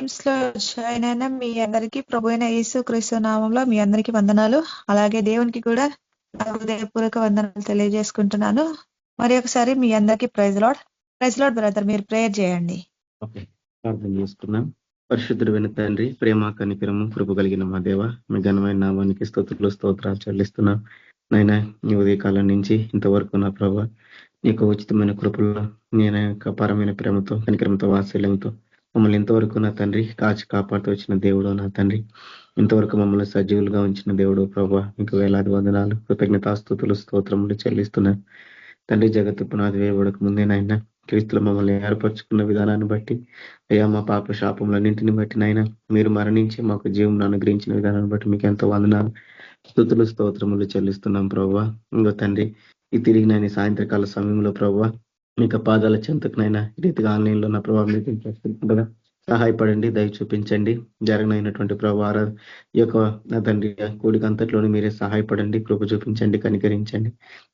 Teams లో join అయిన మీ అందరికీ ప్రభు అయిన యేసుక్రీస్తు నామంలో మీ అందరికీ వందనాలు. అలాగే దేవునికి కూడా నా హృదయపూర్వక వందనాలు తెలియజేసుకుంటున్నాను. మరి ఒకసారి మీ అందరికీ ప్రైజ్ లార్డ్ బ్రదర్, మీరు ప్రేయర్ చేయండి. ఓకే, ప్రార్థన చేసుకున్నాం. పరిశుద్ధుడైన తండ్రి, ప్రేమ కనికరము కృప కలిగిన మా దేవ, మీ ఘనమైన నామానికి స్తోత్రాలు చెల్లిస్తున్నాం. నాయన ఈ ఉదయకాలం నుంచి ఇంతవరకు నా ప్రభావ నీ యొక్క ఉచితమైన కృపల్లో నేను అపారమైన ప్రేమతో కనికరంతో వాత్సల్యంతో మమ్మల్ని ఇంతవరకు నా తండ్రి కాచి కాపాడుతూ వచ్చిన దేవుడు నా తండ్రి, ఇంతవరకు మమ్మల్ని సజీవులుగా ఉంచిన దేవుడు ప్రభా, మీకు వేలాది వందనాలు కృతజ్ఞతాస్తుతులు స్తోత్రములు చెల్లిస్తున్నాను తండ్రి. జగత్తు పునాది వేయబడక ముందేనైనా క్రీస్తులు మమ్మల్ని ఏర్పరచుకున్న విధానాన్ని బట్టి అయ్యా, మా పాప శాపములన్నింటిని బట్టి నైనా మీరు మరణించి మాకు జీవం అనుగ్రహించిన విధానాన్ని బట్టి మీకు ఎంతో వందనాలు స్తుతులు స్తోత్రములు చెల్లిస్తున్నాం ప్రభా. ఇంకో తండ్రి, ఈ తిరిగి నేను సాయంత్రకాల సమయంలో ప్రభావ మీకు పాదాల చెంతకునైనా రీతిగా ఆన్లైన్లో నా ప్రభావం మీకు సహాయపడండి, దయ చూపించండి. జరగనైనటువంటి ప్రభావ ఈ యొక్క నా తండ్రి కూడిక అంతట్లోనే మీరే సహాయపడండి, కృప చూపించండి, కనికరించండి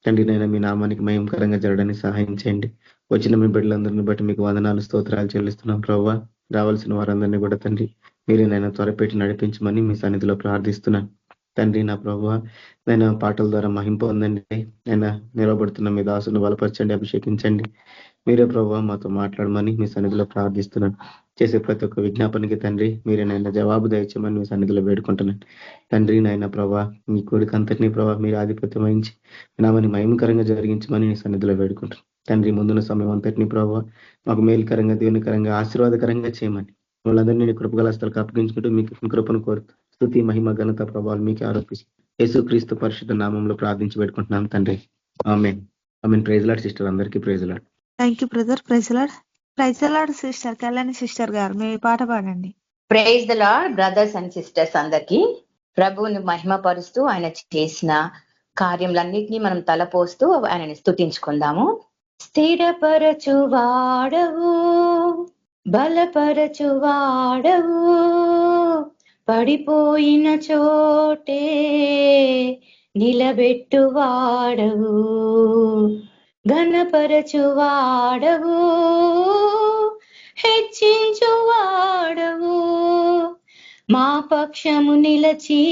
తండ్రి. నైనా మీ నామానికి మయంకరంగా జరగడానికి సహాయం చేయండి. వచ్చిన మీ బిడ్డలందరినీ బట్టి మీకు వందనాలు స్తోత్రాలు చెల్లిస్తున్నాం ప్రభావ. రావాల్సిన వారందరినీ కూడా తండ్రి మీరే నైనా త్వరపెట్టి నడిపించమని మీ సన్నిధిలో ప్రార్థిస్తున్నాను తండ్రి. నా ప్రభావ నైనా పాటల ద్వారా మహిం పొందండి. నైనా నిలబడుతున్న మీ దాసును బలపరచండి, అభిషేకించండి. మీరే ప్రభావ మాతో మాట్లాడమని మీ సన్నిధిలో ప్రార్థిస్తున్నాను. చేసే ప్రతి ఒక్క విజ్ఞాపనకి తండ్రి మీరే నైనా జవాబు దయచేయమని మీ సన్నిధిలో వేడుకుంటున్నాను తండ్రి. నైనా ప్రభావ మీ కోరిక అంతటినీ ప్రభావ మీరు ఆధిపత్యం వహించి నామని మహిమకరంగా జరిగించమని మీ సన్నిధిలో వేడుకుంటున్నాను తండ్రి. ముందున్న సమయం అంతటినీ ప్రభావ మాకు మేలుకరంగా, దేవునికరంగా, ఆశీర్వాదకరంగా చేయమని వాళ్ళందరినీ కృపగలస్థలకు అప్పగించుకుంటూ మీకు కృపను కోరుతూ స్తుతి మహిమ ఘనత ప్రభావాలు మీకు ఆరోపిస్తూ యేసుక్రీస్తు పరిశుద్ధ నామంలో ప్రార్థించి పెట్టుకుంటున్నాం తండ్రి. Amen. Amen. Praise lord sister, అందరికీ praise lord. Thank you brother. Praise lord sister Kalyani sister గారు, మీ పాట పాడండి. Praise the lord brothers and sisters అందరికీ. ప్రభువుని మహిమపరుస్తూ ఆయన చేసిన కార్యములన్నిటినీ మనం తలపోస్తూ ఆయనని స్తుతించుకుందాము. స్థిరపరచువాడవు, బలపరచువాడవు, పడిపోయిన చోటే నిలబెట్టువాడవు, ఘనపరచువాడవు, హెచ్చించువాడవు, మా పక్షము నిలచి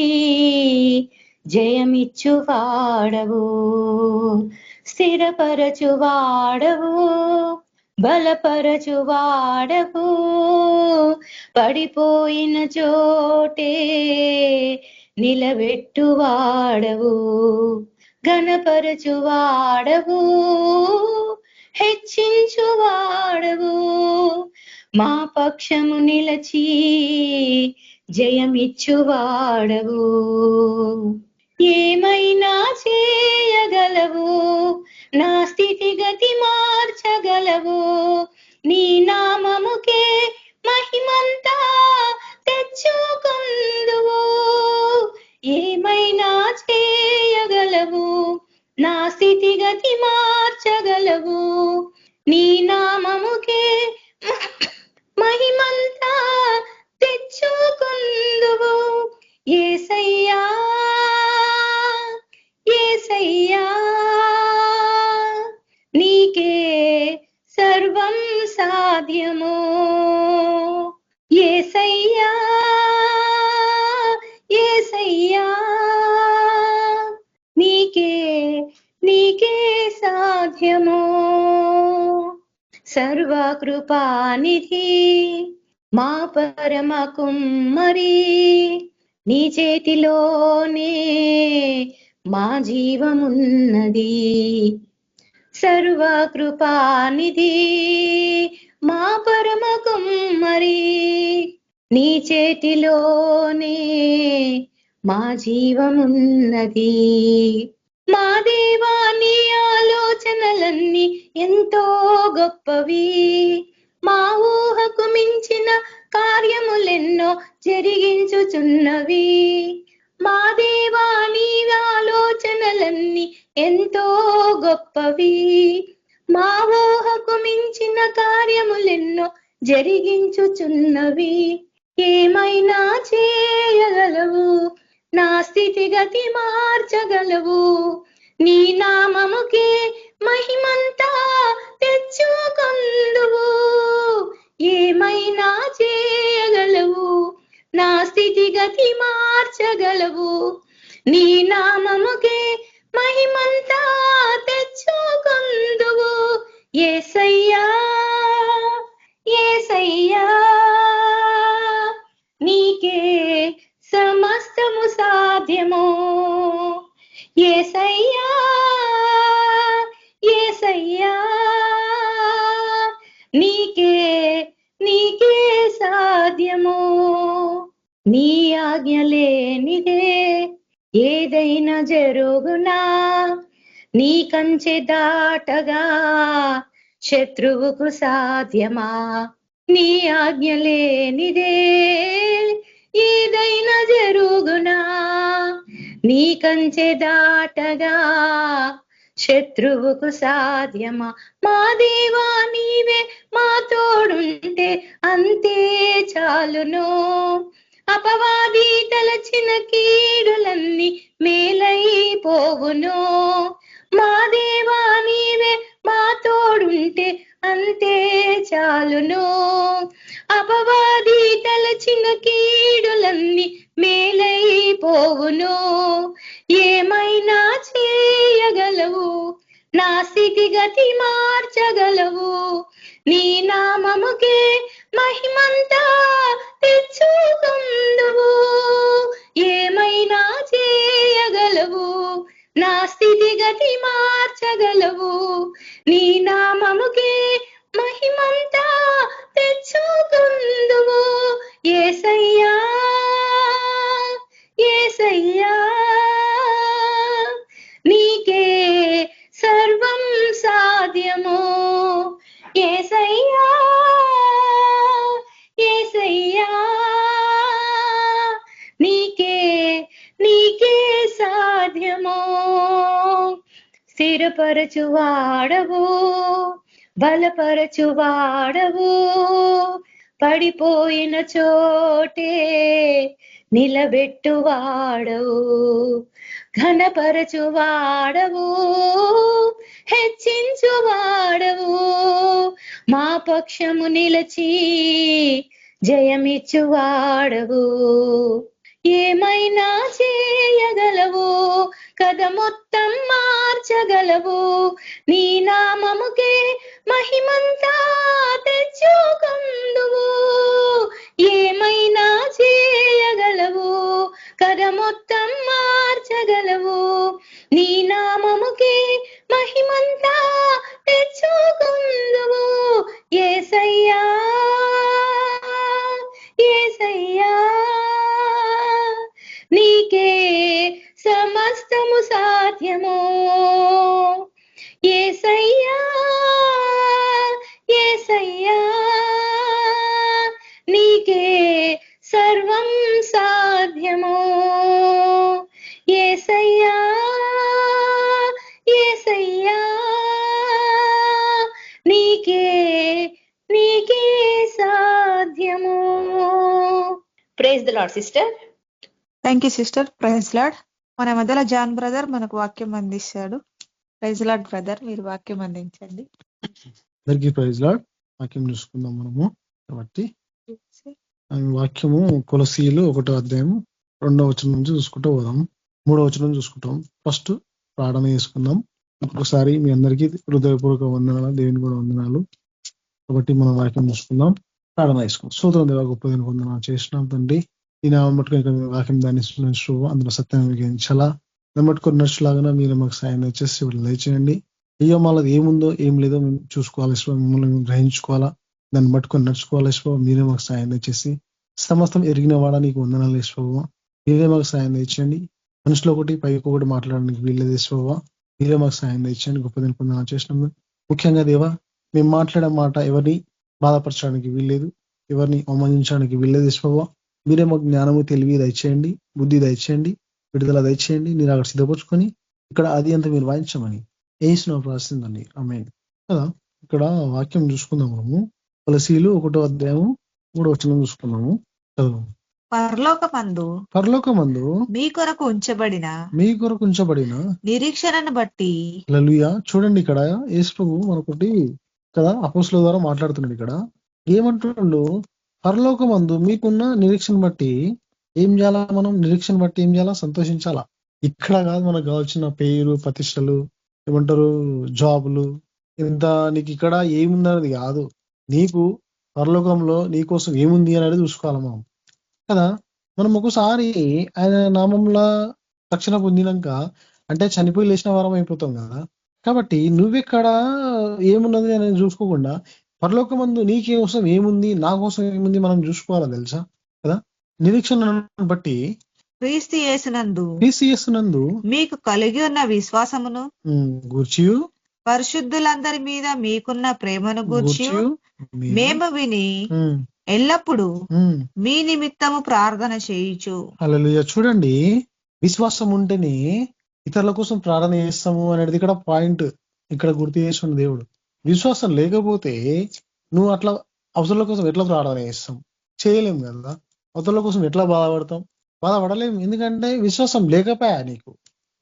జయమిచ్చువాడవు, స్థిరపరచువాడవు, బలపరచువాడవు, పడిపోయిన చోటే నిలబెట్టువాడవు, ఘనపరచువాడవు, హెచ్చించువాడవు, మా పక్షము నిలచి జయమిచ్చువాడవు. ఏమైనా చేయగలవు, నా స్థితిగతి మార్చగలవు, నీ నామముకే మహిమంతా తెచ్చుకొందువు. ఏమైనా చేయగలవు, నా స్థితిగతి మార్చగలవు, నీ నామముకే మహిమంతా తెచ్చుకొందువు. యేసయ్యా యేసయ్యా నీకే సర్వం సాధ్యము. యేసయ్యా యేసయ్యా నీకే సాధ్యము. సర్వకృపానిధి మా పరమ కుమ్మరి, నీ చేతిలోనే మా జీవమున్నది. సర్వకృపానిధి మా పరమ కుమ్మరి, నీ చేతిలోనే మా జీవమున్నది. మా దేవా నీ ఆలోచనలన్నీ ఎంతో గొప్పవి, మా ఊహకు మించిన కార్యములెన్నో జరిగించుచున్నవి. మా దేవా నీ ఆలోచనలన్నీ ఎంతో గొప్పవి, మా ఊహకు మించిన కార్యములెన్నో జరిగించుచున్నవి. ఏమైనా చేయగలవు, నా స్థితిగతి మార్చగలవు, నీ నామముకే మహిమంతా తెచ్చుకొందువు. ఏమైనా చేయగలవు, గతి మార్చగలవు. నీ నామముకే మహిమంతా తెచ్చుకొందువు. యేసయ్యా యేసయ్యా నీకే సమస్తము సాధ్యము. యేసయ్యా యేసయ్యా నీకే నీకే సాధ్యము. నీ ఆజ్ఞ లేనిదే ఏదైనా జరుగునా, నీ కంచె దాటగా శత్రువుకు సాధ్యమా. నీ ఆజ్ఞ లేనిదే ఏదైనా జరుగునా, నీ కంచె దాటగా శత్రువుకు సాధ్యమా. మా దేవా నీవే మా తోడుంటే అంతే చాలును. అపవాది తలచిన కీడులన్నీ మేలైపోవును. మా దేవా నీవే మా తోడుంటే అంతే చాలును. అపవాది తలచిన కీడులన్నీ మేలైపోవును. ఏమైనా చేయగలవు, నా స్థితిగతి మార్చగలవు. నీ నామముకే మహిమంతా తెచ్చుకొందువు. ఏమైనా చేయగలవు, నా స్థితిగతి మార్చగలవు. నీ నామముకే మహిమంతా తెచ్చుకొందువు. యేసయ్యా యేసయ్యా నీకే సర్వం సాధ్యము. యేసయ్యా యేసయ్యా నీకే నీకే సాధ్యము. స్థిరపరచువాడవు, బలపరచువాడవు, పడిపోయిన చోటే నిలబెట్టువాడవు. ఘనపరచువాడవు, హెచ్చించువాడవు, మా పక్షము నిలచి జయమిచ్చువాడవు. ఏమైనా చేయగలవు, కథ మొత్తం మార్చగలవు. నీ నామముకే మహిమంతా తెచ్చుకొందువు. ఏమైనా చేయగలవు, కథ మొత్తం మార్చగలవు. నీ నామముకే మహిమంతా తెచ్చుకొందువు. యేసయ్యా యేసయ్యా నీకే సమస్తము సాధ్యము. యేసయ్యా యేసయ్యా నీకే సర్వం సాధ్యము. యేసయ్యా యేసయ్యా నీకే నీకే సాధ్యము. Praise the lord sister. Thank you sister. Praise lord. మన మధ్యలో జాన్ బ్రదర్ మనకు వాక్యం అందిస్తాడు. ప్రైజ్ లార్డ్ బ్రదర్, మీరు వాక్యం అందించండి. అందరికీ ప్రైజ్ లార్డ్. వాక్యం చూసుకుందాం మనము. కాబట్టి వాక్యము కొలసీయులు 1వ అధ్యాయం 2వ వచనం నుంచి చూసుకుంటూ పోదాం. 3వ వచనం చూసుకుంటాం. ఫస్ట్ ప్రార్థన చేసుకుందాం. ఒకసారి మీ అందరికీ హృదయపూర్వక వందనాలు, దేవుని కూడా వందనాలు. కాబట్టి మనం వాక్యం చూసుకుందాం, ప్రార్థన చేసుకుందాం. స్తోత్రం దేవా, గొప్ప దేనికి వందనాలు చేసినాం తండ్రి. ఈ నామం మట్టుకుని వాక్యం దాన్ని అందులో సత్యం విగించాలా మట్టుకొని నడుచులాగా మీరు మాకు సాయం వచ్చేసి దయచేయండి. అయ్యో మళ్ళీ ఏముందో ఏం లేదో మేము చూసుకోవాలి, మిమ్మల్ని మేము గ్రహించుకోవాలా, దాన్ని పట్టుకొని నడుచుకోవాలి. మీరే మాకు సాయం తెచ్చేసి సమస్తం ఎరిగిన వాడా నీకు వందనాలు వేసుకోవా. మీరే మాకు సాయం తెచ్చండి. మనుషులు ఒకటి పైకి ఒకటి మాట్లాడడానికి వీళ్ళే తీసుకోవా. మీరే మాకు సాయం తెచ్చండి. గొప్ప దీనికి వందనాలు చేసినాము. ముఖ్యంగా దేవా, మేము మాట్లాడే మాట ఎవరిని బాధపరచడానికి వీల్లేదు, ఎవరిని అవమానించడానికి వీళ్ళే తీసుకోవా. మీరే మాకు జ్ఞానము తెలివి దయచేయండి, బుద్ధి దయచేయండి, విడుదల దయచేయండి. మీరు అక్కడ సిద్ధపరుచుకొని ఇక్కడ అది అంతా మీరు వాయించమని ఏసును ప్రార్థిస్తుందండి. ఆమేన్. కదా ఇక్కడ వాక్యం చూసుకుందాం మనము. కొలసీయులు 1వ అధ్యాయం 3వ వచనం చూసుకున్నాము. పరలోకమందు మీ కొరకు ఉంచబడిన నిరీక్షణను బట్టి. హల్లెలూయా. చూడండి ఇక్కడ యేసు ప్రభువు మనకొకటి కదా అపోస్తలుల ద్వారా మాట్లాడుతున్నాడు. ఇక్కడ ఏమంటున్నాడు? పరలోకమందు మీకున్న నిరీక్షణ బట్టి ఏం చేయాలా? మనం నిరీక్షణ బట్టి ఏం చేయాలా? సంతోషించాలా. ఇక్కడ కాదు మనకు కావాల్సిన పేరు, ప్రతిష్టలు, ఏమంటారు, జాబులు, ఇంత నీకు ఇక్కడ ఏముందనేది కాదు. నీకు పరలోకంలో నీకోసం ఏముంది అనేది చూసుకోవాలి మనం కదా. మనం ఒకసారి ఆయన నామంలో రక్షణ పొందినాక అంటే చనిపోయి లేచిన వారం అయిపోతాం కదా. కాబట్టి నువ్వెక్కడ ఏమున్నది అనేది చూసుకోకుండా పరలోకమందు నీకోసం ఏముంది, నా కోసం ఏముంది మనం చూసుకోవాలా తెలుసా కదా. నిరీక్షణ బట్టి క్రీస్తు యేసునందు క్రీస్తునందు మీకు కలిగి ఉన్న విశ్వాసమును గూర్చి పరిశుద్ధులందరి మీద మీకున్న ప్రేమను గూర్చి మేము విని ఎల్లప్పుడూ మీ నిమిత్తము ప్రార్థన చేయుచు. హల్లెలూయా. చూడండి, విశ్వాసం ఉంటేనే ఇతరుల కోసం ప్రార్థన చేస్తాము అనేది ఇక్కడ పాయింట్. ఇక్కడ గుర్తు చేసిన దేవుడు. విశ్వాసం లేకపోతే నువ్వు అట్లా అవసరాల కోసం ఎట్లా ప్రార్థన చేస్తాం? చేయలేం కదా. అవసరాల కోసం ఎట్లా బాధపడలేము. ఎందుకంటే విశ్వాసం లేకపోయా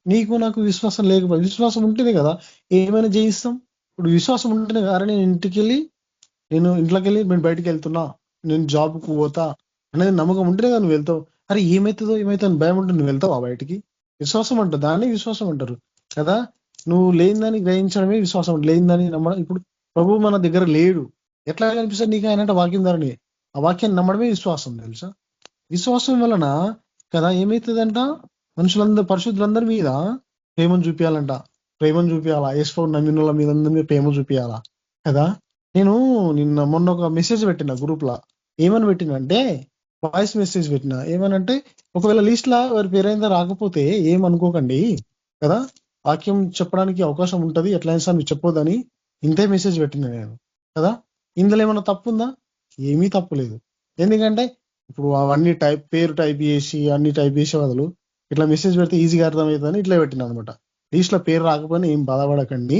నీకు నాకు విశ్వాసం లేకపోయా. విశ్వాసం ఉంటేనే కదా ఏమైనా జయిస్తాం. ఇప్పుడు విశ్వాసం ఉంటేనే కదా నేను ఇంట్లోకి వెళ్ళి నేను బయటికి వెళ్తున్నా, నేను జాబ్కు పోతా అనేది నమ్మకం ఉంటేనే కదా నువ్వు వెళ్తావు. అరే ఏమవుతుందో అని భయం ఉంటే నువ్వు వెళ్తావా బయటికి? విశ్వాసం అంటారు, దాన్ని విశ్వాసం అంటారు కదా. నువ్వు లేనిదాన్ని గ్రహించడమే విశ్వాసం. లేనిదాన్ని నమ్మడం. ఇప్పుడు ప్రభు మన దగ్గర లేడు, ఎట్లా కనిపిస్తుంది నీకు? ఆయన వాక్యం ధరని ఆ వాక్యాన్ని నమ్మడమే విశ్వాసం తెలుసా. విశ్వాసం వలన కదా ఏమవుతుందంట, మనుషులందరూ పరిశుద్ధులందరి మీద ప్రేమను చూపించాలంట. ప్రేమను చూపించాలా, యేసు నమ్మినుల మీద అందరి మీద ప్రేమ చూపించాలా కదా. నేను మొన్న ఒక మెసేజ్ పెట్టిన గ్రూప్ లా. ఏమని పెట్టినంటే వాయిస్ మెసేజ్ పెట్టిన. ఏమనంటే ఒకవేళ లిస్ట్ లా వారి పేరైందా రాకపోతే ఏమనుకోకండి కదా, వాక్యం చెప్పడానికి అవకాశం ఉంటది, ఎట్లయినా సార్ మీరు చెప్పొద్దని ఇంతే మెసేజ్ పెట్టిన నేను కదా. ఇందులో ఏమన్నా తప్పు ఉందా? ఏమీ తప్పు లేదు. ఎందుకంటే ఇప్పుడు అవన్నీ పేరు టైప్ చేసి అన్ని టైప్ చేసే బదులు ఇట్లా మెసేజ్ పెడితే ఈజీగా అర్థమవుతుందని ఇట్లా పెట్టిన అనమాట. లిస్ట్ లో పేరు రాకపోయినా ఏం బాధపడకండి,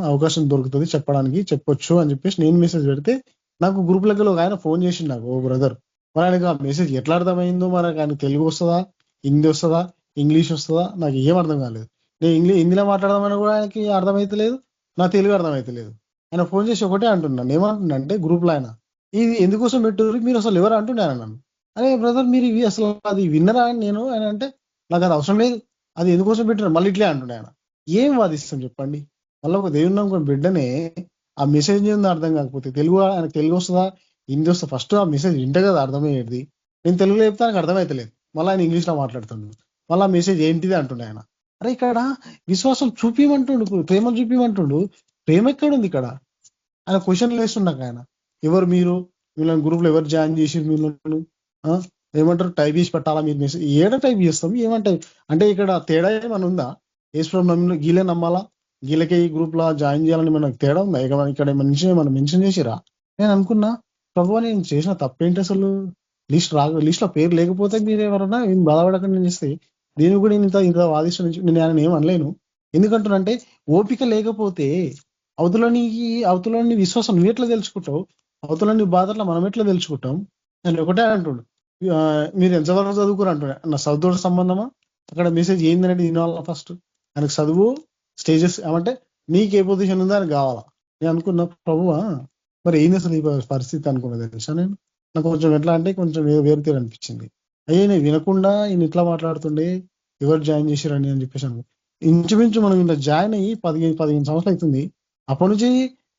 అవకాశం దొరుకుతుంది చెప్పడానికి, చెప్పొచ్చు అని చెప్పేసి నేను మెసేజ్ పెడితే నాకు గ్రూప్ లెక్కలో ఒక ఆయన ఫోన్ చేసిండు నాకు, ఓ బ్రదర్. మరి ఆయనకు ఆ మెసేజ్ ఎట్లా అర్థమైందో, మరి ఆయన తెలుగు వస్తుందా, హిందీ వస్తుందా, ఇంగ్లీష్ వస్తుందా, నాకు ఏం అర్థం కాలేదు. నేను హిందీలో మాట్లాడదామని కూడా ఆయనకి అర్థమైతలేదు, నా తెలుగు అర్థమైతలేదు. ఆయన ఫోన్ చేసి ఒకటే అంటున్నాను. ఏమంటున్నా అంటే గ్రూప్ లో ఆయన ఇది ఎందుకోసం పెట్టారు మీరు అసలు ఎవరు అంటున్నాను నన్ను. అరే బ్రదర్ మీరు ఇవి అసలు అది విన్నరా అని నేను ఆయన అంటే నాకు అది అవసరం లేదు, అది ఎందుకోసం పెట్టారు మళ్ళీ ఇట్లే అంటున్నా. ఆయన ఏం వాదిస్తాం చెప్పండి. మళ్ళీ ఒక దేవుని నమ్ముకున్న బిడ్డనే ఆ మెసేజ్ ఏందో అర్థం కాకపోతే ఆయనకు తెలుగు వస్తుందా, హిందీ వస్తుందా, ఫస్ట్ ఆ మెసేజ్ వింటే కదా అర్థమయ్యేది. నేను తెలుగులో చెప్తే ఆయనకు అర్థమైతలేదు, మళ్ళీ ఆయన ఇంగ్లీష్ లో మాట్లాడుతున్నాడు, మళ్ళీ ఆ మెసేజ్ ఏంటిది అంటుండే ఆయన. అరే ఇక్కడ విశ్వాసం చూపిమంటుండు, ప్రేమ చూపిమంటుండు, ప్రేమ ఎక్కడుంది ఇక్కడ? ఆయన క్వశ్చన్లు వేస్తున్నాక ఆయన ఎవరు మీరు, వీళ్ళని గ్రూప్ లో ఎవరు జాయిన్ చేసి వీళ్ళని ఏమంటారు టైప్ చేసి పెట్టాలా మీరు మెసేజ్? ఏడ టైప్ చేస్తాం ఏమంటాయి అంటే ఇక్కడ తేడా ఏమైనా ఉందా? యేసుప్రభు నమ్మిన గీలే నమ్మాలా, గీలకే ఈ గ్రూప్ లా జాయిన్ చేయాలని మనకు తేడా ఉందా? ఇక ఇక్కడ మనం మెన్షన్ చేసిరా? నేను అనుకున్నా ప్రభు నేను చేసిన తప్పేంటి అసలు? లిస్ట్ లో పేరు లేకపోతే మీరు ఎవరన్నా ఏం బాధపడకండి నేను చేస్తే దీన్ని కూడా ఇంత వాదిస్తున్న నేను ఆయన ఏం అనలేను. ఎందుకంటున్నంటే ఓపిక లేకపోతే అవతలని విశ్వాసం నువ్వు ఎట్లా తెలుసుకుంటావు? అవతలని బాధల్లో మనం ఎట్లా తెలుసుకుంటాం? నేను ఒకటే అంటుండు, మీరు ఎంతవరకు చదువుకుని అంటున్నా. నా చదువుతో సంబంధమా? అక్కడ మెసేజ్ ఏందనేది వినాలా ఫస్ట్. ఆయనకు చదువు స్టేజెస్ ఏమంటే నీకు ఏ పొజిషన్ ఉందో అని కావాలా. నేను అనుకున్నా ప్రభువా మరి ఏంది అసలు ఈ పరిస్థితి అనుకున్నది తెలుసా. నాకు కొంచెం ఎట్లా అంటే కొంచెం వేరు తీరు అనిపించింది. అయ్యే నేను వినకుండా ఈయన ఇట్లా మాట్లాడుతుండే ఎవరు జాయిన్ చేశారని అని చెప్పేసి అనుకో. ఇంచుమించు మనం ఇంత జాయిన్ అయ్యి 15 సంవత్సరాలు అవుతుంది. అప్పటి నుంచి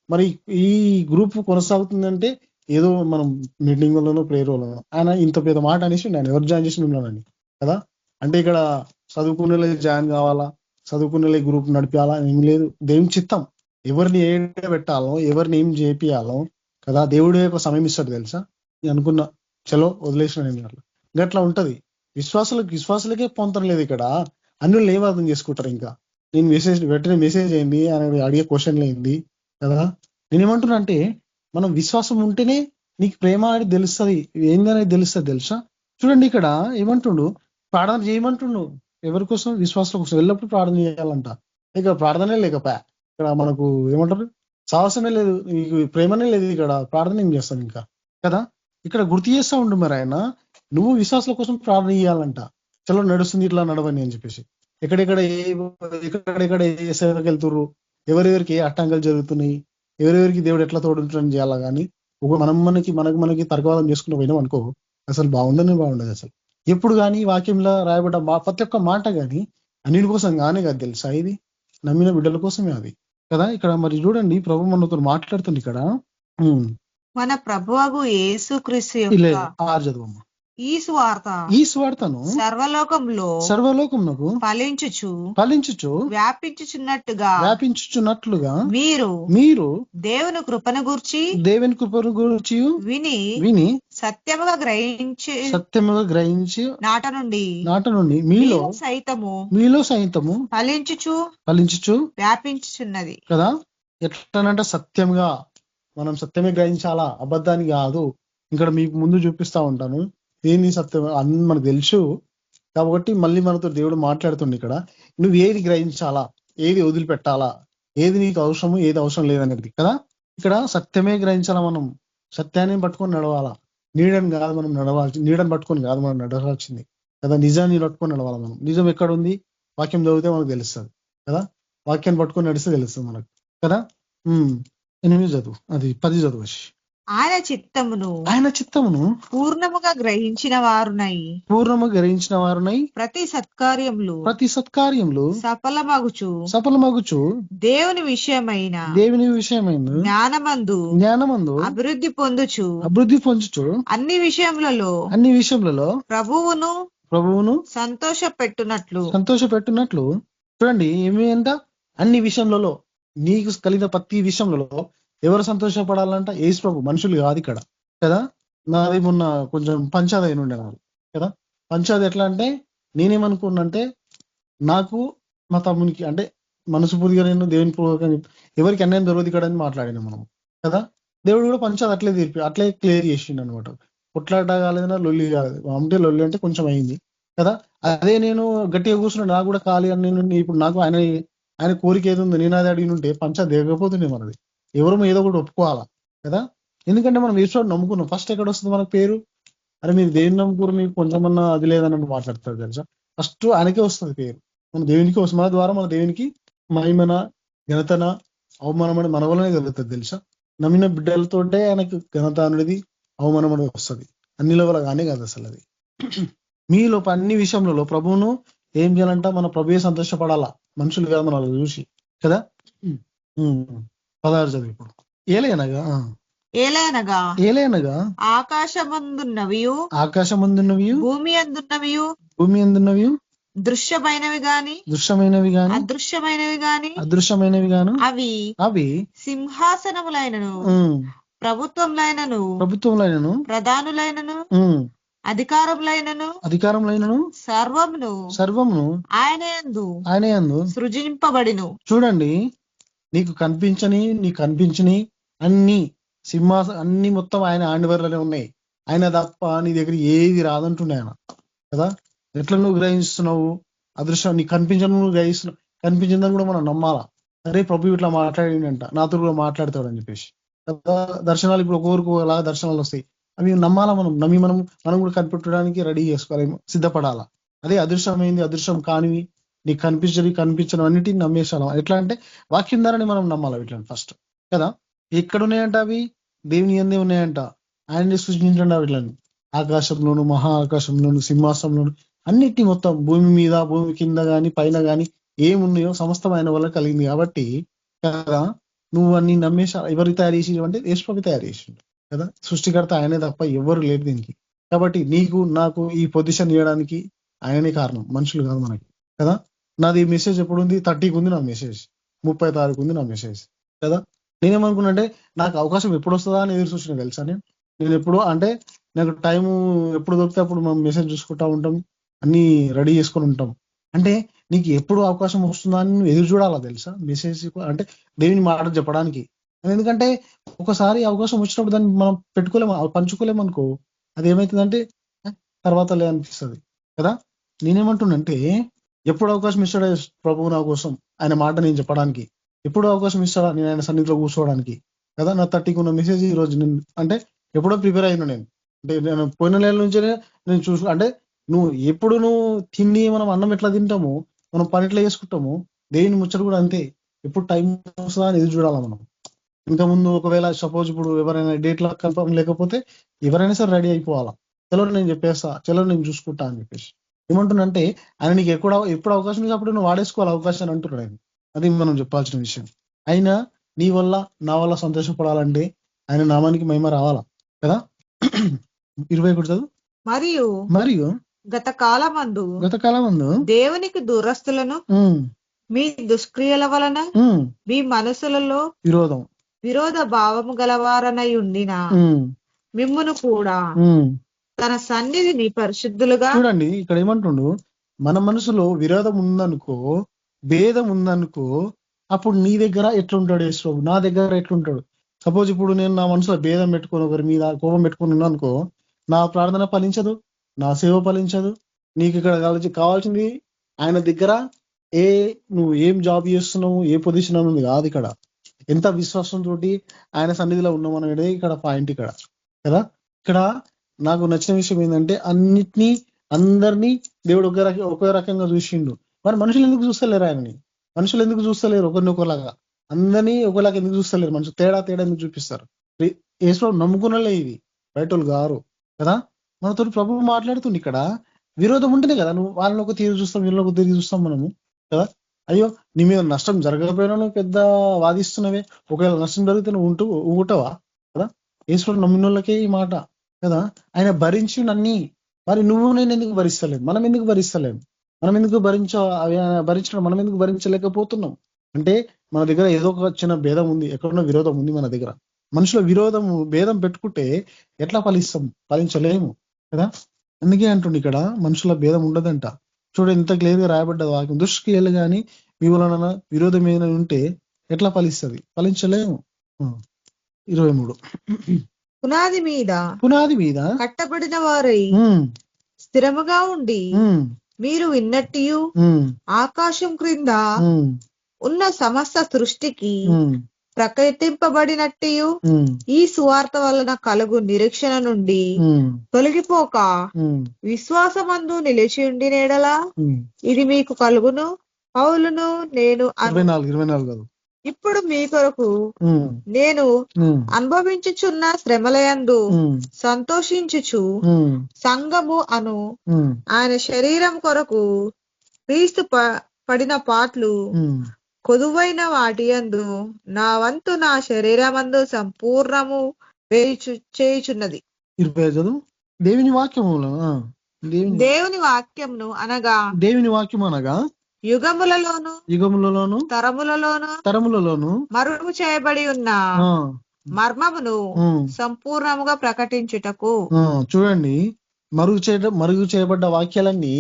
మరి ఈ గ్రూప్ కొనసాగుతుందంటే ఏదో మనం మీటింగ్ వల్లనో ప్రేయర్ వల్లనో. ఆయన ఇంత పెద్ద మాట అనేసి నేను ఎవరు జాయిన్ చేసి ఉన్నానని కదా. అంటే ఇక్కడ చదువుకునే జాయిన్ కావాలా, చదువుకునే గ్రూప్ నడిపాలా ఏం లేదు. దేవుని చిత్తం ఎవరిని ఏ పెట్టాలో, ఎవరిని ఏం చేపియాలో కదా దేవుడే ఒక సమయం ఇస్తాడు తెలుసా. నేను అనుకున్నా చలో వదిలేసిన నేను అట్లా గట్లా ఉంటది. విశ్వాసులకే పొంతం లేదు ఇక్కడ. అన్యులు ఏం అర్థం చేసుకుంటారు? ఇంకా నేను వెంటనే మెసేజ్ అయింది ఆయన అడిగే క్వశ్చన్లు అయింది కదా. నేనేమంటున్నా అంటే మనం విశ్వాసం ఉంటేనే నీకు ప్రేమ అనేది తెలుస్తుంది, ఏందనేది తెలుస్తుంది తెలుసా. చూడండి ఇక్కడ ఏమంటుండు, ప్రార్థన చేయమంటుండు. ఎవరి కోసం? విశ్వాసం కోసం. ఎల్లప్పుడు ప్రార్థన చేయాలంట. ఇక ప్రార్థనే లేకపోయా ఇక్కడ మనకు ఏమంటారు, సాహసమే లేదు, నీకు ప్రేమనే లేదు, ఇక్కడ ప్రార్థన ఏం చేస్తాం ఇంకా కదా. ఇక్కడ గుర్తు చేస్తా ఉండు మరి ఆయన నువ్వు విశ్వాసాల కోసం ప్రార్థన చేయాలంట. చలో నడుస్తుంది ఇట్లా నడవని అని చెప్పేసి ఎక్కడెక్కడ ఏ సేవకి వెళ్తుర్రు, ఎవరెవరికి ఏ అట్టంకాలు జరుగుతున్నాయి, ఎవరెవరికి దేవుడు ఎట్లా తోడుంటాడని చేయాలా. కానీ మనకి తర్కవాదం చేసుకుని పోయినాం అనుకో అసలు బాగుండదు అసలు. ఎప్పుడు కానీ వాక్యంలో రాయబడ్డ ప్రతి ఒక్క మాట కానీ అన్నిటి కోసం కానీ కాదు తెలుసా, ఇది నమ్మిన బిడ్డల కోసమే అది కదా. ఇక్కడ మరి చూడండి ప్రభు మనతో మాట్లాడుతుంది ఇక్కడ. మన ప్రభువగు యేసుక్రీస్తు ఇలా యొక్క 6 చదువమ్మా. ఈ సువార్త ఈ స్వార్థను సర్వలోకములో ఫలించుచు వ్యాపించుచున్నట్లుగా మీరు దేవుని కృపను గూర్చి విని సత్యముగా గ్రహించి నాట నుండి మీలో సైతము ఫలించుచు వ్యాపించుచున్నది కదా. ఎట్లనంటే సత్యంగా మనం సత్యమే గ్రహించాలా, అబద్ధాన్ని కాదు. ఇక్కడ మీకు ముందు చూపిస్తా ఉంటాను ఏంది సత్యం అన్ని మనకు తెలుసు కాబట్టి మళ్ళీ మనతో దేవుడు మాట్లాడుతుంది ఇక్కడ. నువ్వు ఏది గ్రహించాలా, ఏది వదిలిపెట్టాలా, ఏది నీకు అవసరము ఏది అవసరం లేదనేది కదా. ఇక్కడ సత్యమే గ్రహించాలా, మనం సత్యాన్ని పట్టుకొని నడవాలా, నీడని కాదు మనం నడవాల్సి, నీడని పట్టుకొని కాదు మనం నడవాల్సింది కదా. నిజాన్ని పట్టుకొని నడవాలా మనం. నిజం ఎక్కడ ఉంది, వాక్యం చదివితే మనకు తెలుస్తుంది కదా. వాక్యాన్ని పట్టుకొని నడిస్తే తెలుస్తుంది మనకు కదా. 8 చదువు, అది 10 చదువు. ఆయన చిత్తమును పూర్ణముగా గ్రహించిన వారునై ప్రతి సత్కార్యములు సఫలమగుచు దేవుని విషయమైన జ్ఞానమందు అభివృద్ధి పొందుచు అన్ని విషయములలో ప్రభువును సంతోషపెట్టునట్లు చూడండి. ఏమి అంట, అన్ని విషయంలో నీకు కలిగిన ప్రతి విషయంలో ఎవరు సంతోషపడాలంట, యేసు ప్రభు, మనుషులు కాదు ఇక్కడ కదా. నాది మొన్న కొంచెం పంచాది అయిన ఉండే నాకు కదా. పంచాది ఎట్లా అంటే నేనేమనుకున్నంటే నాకు మా తమ్మునికి అంటే మనసుపూర్తిగా నేను దేవుని పూర్వకంగా ఎవరికి అన్యాయం దొరకదు ఇక్కడ అని మాట్లాడినా మనం కదా. దేవుడు కూడా పంచాది అట్లే క్లియర్ చేసిండు అనమాట. కొట్లాట కాలేదన్నా లొల్లి కాలేదు, అంటే లొల్లి అంటే కొంచెం అయింది కదా. అదే నేను గట్టిగా కూర్చున్నా నాకు కూడా ఖాళీ అని నేను ఇప్పుడు నాకు ఆయన కోరిక ఏది ఉందో నేను అది అడిగి ఉంటే పంచాది దిగకపోతుండే మనది. ఎవరో ఏదో ఒకటి ఒప్పుకోవాలా కదా. ఎందుకంటే మనం ఈశ్వరుడు నమ్ముకున్నాం. ఫస్ట్ ఎక్కడ వస్తుంది మనకు పేరు, అరే మీరు దేవుని నమ్ముకురు మీకు కొంచెమన్నా అది లేదన్నట్టు మాట్లాడతారు తెలుసా. ఫస్ట్ ఆయనకే వస్తుంది పేరు, మన దేవునికి వస్తుంది. మన ద్వారా మన దేవునికి మహిమన ఘనతన అవమానం అనేది మన వల్లనే కలుగుతుంది తెలుసా. నమ్మిన బిడ్డలతోటే ఆయనకు ఘనత అనేది అవమానం అనేది వస్తుంది. అన్ని లెవెల్ కానీ కాదు అసలు అది. మీలో అన్ని విషయంలో ప్రభువును ఏం చేయాలంట, మన ప్రభువే సంతోషపడాలా, మనుషులు కాదు మనం చూసి కదా. 16 చదువు ఇప్పుడు. ఏలైనగా ఆకాశమందున్నవి భూమి అందున్నవి దృశ్యమైనవి గాని అదృశ్యమైనవి గాను అవి సింహాసనములైనను ప్రభుత్వములైనను ప్రధానులైనను అధికారములైనను సర్వమును ఆయన యందు సృజింపబడిను. చూడండి, నీకు కనిపించని అన్ని అన్ని మొత్తం ఆయన ఆండివర్లోనే ఉన్నాయి. ఆయన తప్ప నీ దగ్గర ఏది రాదంటుండే ఆయన కదా. ఎట్లా నువ్వు గ్రహిస్తున్నావు అదృష్టం, నీకు నువ్వు గ్రహిస్తున్నావు, కనిపించిందని కూడా మనం నమ్మాలా. అరే ప్రభు ఇట్లా మాట్లాడిండంట, నాతో కూడా మాట్లాడతాడు అని చెప్పేసి కదా. దర్శనాలు ఇప్పుడు ఒక్కొక్కరికి అలాగా దర్శనాలు వస్తాయి, అవి నమ్మాలా. నమ్మి మనం కూడా కనిపెట్టడానికి రెడీ చేసుకోవాలి, సిద్ధపడాలా. అదే అదృశ్యమైంది అదృశ్యం కానివి నీకు కనిపించడం అన్నిటిని నమ్మేసాను. ఎట్లా అంటే వాక్యం ద్వారానే మనం నమ్మాలి వీటిని ఫస్ట్ కదా. ఎక్కడ ఉన్నాయంట అవి, దేవుని యందే ఉన్నాయంట. ఆయన్ని సృష్టించండి వీటిని, ఆకాశంలోను మహా ఆకాశంలోను సింహాసంలోను అన్నిటినీ మొత్తం భూమి మీద భూమి కింద గాని పైన గాని ఏమున్నాయో సమస్తం ఆయన వల్ల కలిగింది కాబట్టి కదా. నువ్వు అన్ని నమ్మేసా. ఎవరు తయారు చేసి అంటే యేసు తయారు చేసిండు కదా. సృష్టికర్త ఆయనే తప్ప ఎవరు లేరు దీనికి. కాబట్టి నీకు నాకు ఈ పొజిషన్ ఇవ్వడానికి ఆయనే కారణం, మనుషులు కాదు మనకి కదా. నాది మెసేజ్ ఎప్పుడు ఉంది, 30కి ఉంది నా మెసేజ్, 30వ తారీఖు ఉంది నా మెసేజ్ కదా. నేనేమనుకున్నా అంటే నాకు అవకాశం ఎప్పుడు వస్తుందా అని ఎదురు చూసిన తెలుసా. నేను ఎప్పుడు అంటే నాకు టైం ఎప్పుడు దొరికితే అప్పుడు మనం మెసేజ్ చూసుకుంటా ఉంటాం, అన్ని రెడీ చేసుకొని ఉంటాం. అంటే నీకు ఎప్పుడు అవకాశం వస్తుందా అని నువ్వు ఎదురు చూడాలా తెలుసా మెసేజ్ అంటే దేవుని మాట చెప్పడానికి. ఎందుకంటే ఒకసారి అవకాశం వచ్చినప్పుడు దాన్ని మనం పంచుకోలేము అనుకో, అది ఏమవుతుందంటే తర్వాత లే అనిపిస్తుంది కదా. నేనేమంటున్నంటే ఎప్పుడు అవకాశం ఇస్తాడా ప్రభువు నా కోసం, ఆయన మాట నేను చెప్పడానికి ఎప్పుడు అవకాశం ఇస్తాడా నేను ఆయన సన్నిధిలో కూర్చోవడానికి కదా. నా 30కి ఉన్న మెసేజ్ ఈ రోజు నేను అంటే ఎప్పుడో ప్రిపేర్ అయినా నేను. అంటే నేను పోయిన నెల నుంచే నేను అంటే నువ్వు తిండి మనం అన్నం ఎట్లా తింటామో మనం పని ఎట్లా చేసుకుంటాము, దేవుని ముచ్చట కూడా అంతే. ఎప్పుడు టైం వస్తుందా అని ఎదురు చూడాలా మనం. ఇంకా ముందు ఒకవేళ సపోజ్ ఇప్పుడు ఎవరైనా డేట్లో కన్ఫర్మ్ లేకపోతే ఎవరైనా సరే రెడీ అయిపోవాలా. చలో నేను చెప్పేస్తా, చలో నేను చూసుకుంటా అని చెప్పేసి ఏమంటున్నంటే ఆయన నీకు ఎప్పుడు అవకాశం ఉంది అప్పుడు నువ్వు వాడేసుకోవాలి అవకాశాన్ని అంటున్నాడు ఆయన. అది మనం చెప్పాల్సిన విషయం. అయినా నీ వల్ల నా వల్ల సంతోషపడాలంటే ఆయన నామానికి మహిమ రావాలా కదా. 21 చదువు. మరియు గత కాలమందు దేవునికి దూరస్తులను మీ దుష్క్రియల వలన మీ మనసులలో విరోధ భావము గలవారనై ఉండిన మిమ్మును కూడా తన సన్నిధిని పరిశుద్ధులుగా. చూడండి ఇక్కడ ఏమంటుండు, మన మనసులో విరోధం ఉందనుకో, భేదం ఉందనుకో, అప్పుడు నీ దగ్గర ఎట్లుంటాడు యేసు, నా దగ్గర ఎట్లుంటాడు. సపోజ్ ఇప్పుడు నేను నా మనసులో భేదం పెట్టుకొని ఒకరి మీద కోపం పెట్టుకుని ఉన్నానుకో, నా ప్రార్థన ఫలించదు, నా సేవ ఫలించదు. నీకు ఇక్కడ కావాల్సింది ఆయన దగ్గర నువ్వు ఏం జాబ్ చేస్తున్నావు, ఏ పొజిషన్ ఉంది కాదు. ఇక్కడ ఎంత విశ్వాసంతో ఆయన సన్నిధిలో ఉన్నాం అనేది ఇక్కడ పాయింట్ ఇక్కడ కదా. ఇక్కడ నాకు నచ్చిన విషయం ఏంటంటే అందరినీ దేవుడు ఒకే రకంగా చూసిండు. మరి మనుషులు ఎందుకు చూస్తలేరు ఆయనని? మనుషులు ఎందుకు చూస్తలేరు ఒకరిని ఒకలాగా? అందరినీ ఒకలాగా ఎందుకు చూస్తలేరు? మనుషులు తేడా ఎందుకు చూపిస్తారు? యేసు నమ్ముకున్నలే ఇది, బయట వాళ్ళు గారు కదా. మనతో ప్రభువు మాట్లాడుతుంది. ఇక్కడ విరోధం ఉంటేనే కదా నువ్వు వాళ్ళని ఒక తీరు చూస్తాం, వీళ్ళని ఒక తీరు చూస్తాం మనము కదా. అయ్యో నీ మీద నష్టం జరగకపోయినా నువ్వు పెద్ద వాదిస్తున్నవే, ఒకవేళ నష్టం జరిగితే నువ్వు ఊగుతావా కదా. యేసు నమ్మిన వాళ్ళకే ఈ మాట కదా. ఆయన భరించి నన్ని, మరి నువ్వు నేను ఎందుకు భరిస్తలేము? మనం ఎందుకు భరిస్తలేము? మనం ఎందుకు భరించడం మనం ఎందుకు భరించలేకపోతున్నాం? అంటే మన దగ్గర ఏదో ఒక చిన్న భేదం ఉంది, ఎక్కడన్నా విరోధం ఉంది మన దగ్గర. మనుషుల భేదం పెట్టుకుంటే ఎట్లా ఫలించలేము కదా. అందుకే అంటుండే ఇక్కడ మనుషుల భేదం ఉండదంట. చూడ ఎంత క్లియర్ గా రాయబడ్డ వాక్యం. దుష్క్రియలు కానీ మీ వలన విరోధం ఏదైనా ఉంటే ఎట్లా ఫలించలేము. 23 పునాది మీద కట్టబడిన వారై స్థిరముగా ఉండి మీరు విన్నట్టు ఆకాశం క్రింద ఉన్న సమస్త సృష్టికి ప్రకటింపబడినట్టు ఈ సువార్త వలన కలుగు నిరీక్షణ నుండి తొలగిపోక విశ్వాసమందు నిలిచి ఉండి నేడలా ఇది మీకు కలుగును. పౌలును నేను ఇప్పుడు మీ కొరకు నేను అనుభవించుచున్న శ్రమలయందు సంతోషించుచు సంఘము అను ఆయన శరీరం కొరకు క్రీస్తు పడిన పాటలు కొదువైన వాటి యందు నా వంతు నా శరీరమందు సంపూర్ణము చేయుచున్నది. దేవుని వాక్యమును అనగా యుగములలోను తరములలోను మరుగు చేయబడి ఉన్న మర్మమును సంపూర్ణముగా ప్రకటించుటకు. చూడండి, మరుగు చేయబడ్డ వాక్యాలన్నీ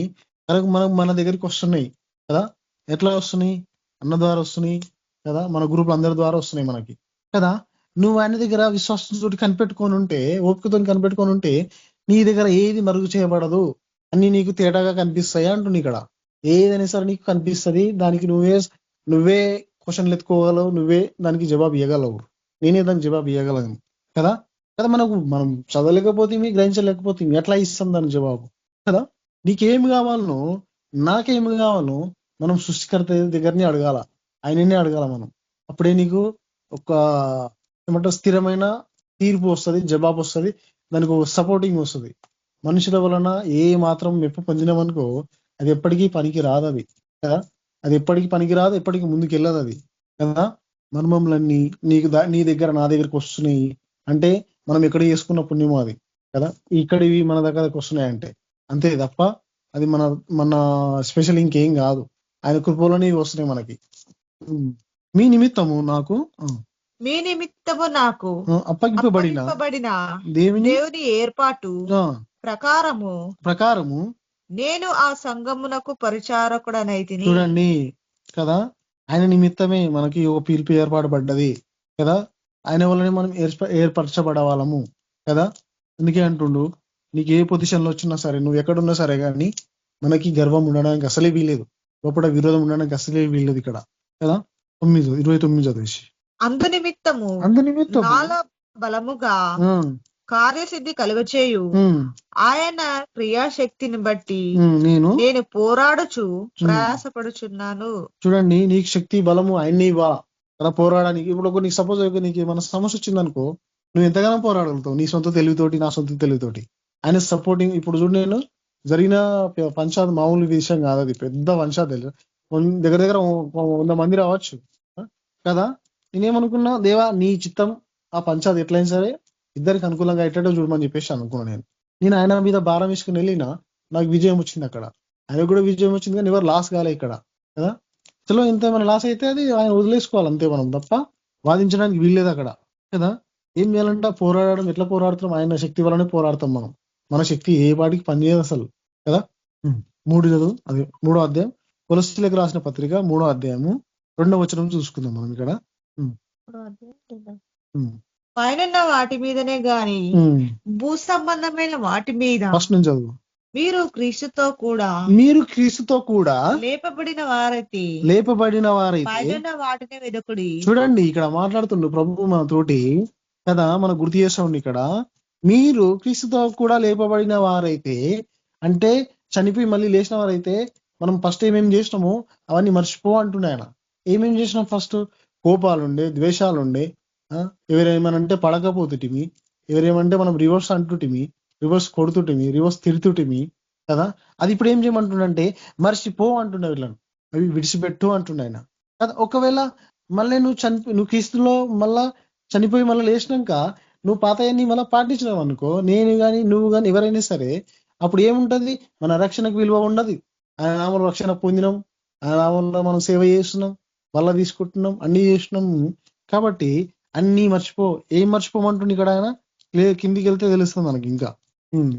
మన దగ్గరికి వస్తున్నాయి కదా. ఎట్లా వస్తున్నాయి? అన్న ద్వారా వస్తున్నాయి కదా, మన గ్రూప్ అందరి ద్వారా వస్తున్నాయి మనకి కదా. నువ్వు ఆయన దగ్గర విశ్వాసంతో కనిపెట్టుకొని ఉంటే, ఓపికతో కనిపెట్టుకొని ఉంటే నీ దగ్గర ఏది మరుగు చేయబడదు, అన్ని నీకు తేడాగా కనిపిస్తాయి అంటుంది ఇక్కడ. ఏదైనా సరే నీకు కనిపిస్తుంది, దానికి నువ్వే క్వశ్చన్లు ఎత్తుకోగలవు, నువ్వే దానికి జవాబు ఇవ్వగలవు, నేనే దానికి జవాబు ఇవ్వగలను కదా. మనం చదవలేకపోతే గ్రహించలేకపోతే ఎట్లా ఇస్తాం దానికి జవాబు కదా. నీకేమి కావాలనో నాకేమి కావాలనో మనం సృష్టికర్త దగ్గరనే అడగాల, ఆయననే అడగాల మనం. అప్పుడే నీకు ఒక స్థిరమైన తీర్పు వస్తుంది, జవాబు వస్తుంది, దానికి ఒక సపోర్టింగ్ వస్తుంది. మనుషుల వలన ఏ మాత్రం మెప్పు పొందినామనుకో అది ఎప్పటికీ పనికి రాదు, అది కదా. అది ఎప్పటికీ పనికి రాదు, ఎప్పటికీ ముందుకు వెళ్ళదు అది కదా. మర్మములన్నీ నీ దగ్గర నా దగ్గరికి వస్తున్నాయి అంటే మనం ఎక్కడ చేసుకున్న పుణ్యమో అది కదా. ఇక్కడివి మన దగ్గరకు వస్తున్నాయి అంటే అంతే తప్ప అది మన స్పెషల్ ఇంకేం కాదు. ఆయన కృపలోనే వస్తున్నాయి మనకి. మీ నిమిత్తము నాకు అప్పగింపబడిన దేవుని ఏర్పాటు ప్రకారము నేను ఆ సంఘమునకు పరిచారకుడనైతిని. చూడండి కదా, ఆయన నిమిత్తమే మనకి ఒక పిలుపు ఏర్పాటుపడ్డది కదా. ఆయన వల్లనే మనం ఏర్పరచబడవాళ్ళము కదా. అందుకే అంటుండు, నీకు ఏ పొజిషన్ లో వచ్చినా సరే, నువ్వు ఎక్కడున్నా సరే కానీ మనకి గర్వం ఉండడానికి అసలే వీలేదు, లోపల విరోధం ఉండడానికి అసలే వీలేదు ఇక్కడ కదా. 29 చదివేసి అందునిమిత్తము బలముగా కార్యసిద్ధి కలుగచేయు ఆయన క్రియాశక్తిని బట్టి నేను పోరాడుచు ప్రయాసపడుచున్నాను. చూడండి, నీకు శక్తి బలము ఆయన్ని ఇవ్వాలా కదా పోరాడడానికి. ఇప్పుడు నీకు సపోజ్ నీకు మన సమస్య వచ్చిందనుకో, నువ్వు ఎంతగానో పోరాడగలుగుతావు నీ సొంత తెలివితోటి, నా సొంత తెలివితోటి ఆయన సపోర్టింగ్. ఇప్పుడు చూడు, నేను జరిగిన పంచాయత్ మామూలు విషయం కాదు, అది పెద్ద పంచాయత్. దగ్గర దగ్గర 100 మంది రావచ్చు కదా. నేనేమనుకున్నా, దేవా నీ చిత్తం, ఆ పంచాయత్ ఎట్లయినా సరే ఇద్దరికి అనుకూలంగా అయ్యేటట్టు చూడమని చెప్పేసి అనుకున్నాను. నేను ఆయన మీద భారం వేసుకుని వెళ్ళినా, నాకు విజయం వచ్చింది అక్కడ. ఆయనకు కూడా విజయం వచ్చింది, కానీ ఎవరు లాస్ కాలే ఇక్కడ కదా. చలో ఇంత మన లాస్ అయితే అది ఆయన వదిలేసుకోవాలి అంతే, మనం తప్ప వాదించడానికి వీల్లేదు అక్కడ కదా. ఏం చేయాలంటే పోరాడడం, ఎట్లా పోరాడుతాం? ఆయన శక్తి వల్లనే పోరాడతాం మనం. మన శక్తి ఏ వాటికి పనిచేయదు అసలు కదా. 3 చదువు, అది 3వ అధ్యాయం, కొలస్సీలకు రాసిన పత్రిక 3వ అధ్యాయము 2వ వచనం చూసుకుందాం మనం ఇక్కడ. పైన వాటి మీదనే గాని భూ సంబంధమైన వాటి మీద ఫస్ట్ నుంచి చదువు. మీరు క్రీస్తుతో కూడా లేపబడిన వారైతే పైన వాటిని వెదకుడి. చూడండి ఇక్కడ మాట్లాడుతుండ్రు ప్రభు మన తోటి కదా, మనం గుర్తు చేస్తాం ఇక్కడ. మీరు క్రీస్తుతో కూడా లేపబడిన వారైతే, అంటే చనిపోయి మళ్ళీ లేచిన వారైతే, మనం ఫస్ట్ ఏమేమి చేసినామో అవన్నీ మర్చిపో అంటుండే ఆయన. ఏమేమి చేసినాం? ఫస్ట్ కోపాలుండే, ద్వేషాలుండే, ఎవరేమనంటే పడకపోతుటిమి, ఎవరేమంటే మనం రివర్స్ అంటుటిమి, రివర్స్ కొడుతుటిమి, రివర్స్ తిరుతుటిమి కదా. అది ఇప్పుడు ఏం చేయమంటుండంటే మర్చిపో అంటుండే వీళ్ళను, అవి విడిచిపెట్టు అంటుండే ఆయన కదా. ఒకవేళ మళ్ళీ నువ్వు క్రీస్తులో మళ్ళా చనిపోయి మళ్ళీ లేచినాక నువ్వు పాతయన్ని మళ్ళీ పాటించినావు అనుకో, నేను కానీ నువ్వు కానీ ఎవరైనా సరే, అప్పుడు ఏముంటది? మన రక్షణకు విలువ ఉండదు. ఆయన నామంలో రక్షణ పొందినాం, ఆయన నామంలో మనం సేవ చేస్తున్నాం, మళ్ళా తీసుకుంటున్నాం, అన్ని చేస్తున్నాం. కాబట్టి అన్ని మర్చిపో. ఏం మర్చిపోమంటుంది ఇక్కడ ఆయన? కిందికి వెళ్తే తెలుస్తుంది మనకి. ఇంకా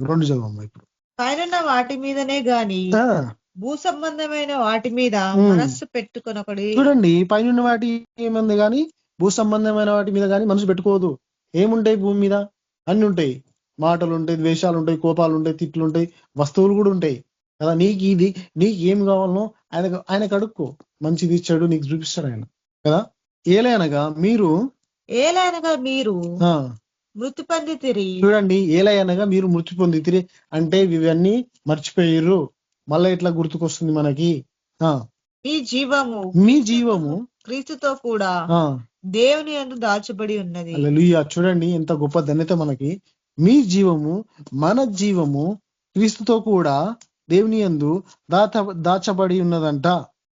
2 చదవమ్మా ఇప్పుడు. పైన వాటి మీదనే గాని భూ సంబంధమైన వాటి మీద మనస్సు పెట్టుకొనొకడి. చూడండి, పైన వాటి ఏమంది కానీ భూ సంబంధమైన వాటి మీద కానీ మనసు పెట్టుకోవద్దు. ఏముంటాయి భూమి మీద? అన్ని ఉంటాయి. మాటలు ఉంటాయి, ద్వేషాలు ఉంటాయి, కోపాలు ఉంటాయి, తిట్లు ఉంటాయి, వస్తువులు కూడా ఉంటాయి కదా. నీకు ఏం కావాలనో ఆయనకు అడుక్కో. మంచిది చెడు నీకు చూపిస్తాడు ఆయన కదా. ఏలైనగా మీరు మృతి పొందితిరి. చూడండి, ఏలైనగా మీరు మృతి పొందితిరి అంటే ఇవన్నీ మర్చిపోయారు. మళ్ళా ఎట్లా గుర్తుకొస్తుంది మనకి? మీ జీవము క్రీస్తుతో కూడా దేవుని యందు దాచబడి ఉన్నది. హల్లెలూయా. చూడండి ఎంత గొప్ప ధన్యత మనకి. మీ జీవము, మన జీవము క్రీస్తుతో కూడా దేవుని యందు దాచబడి ఉన్నదంట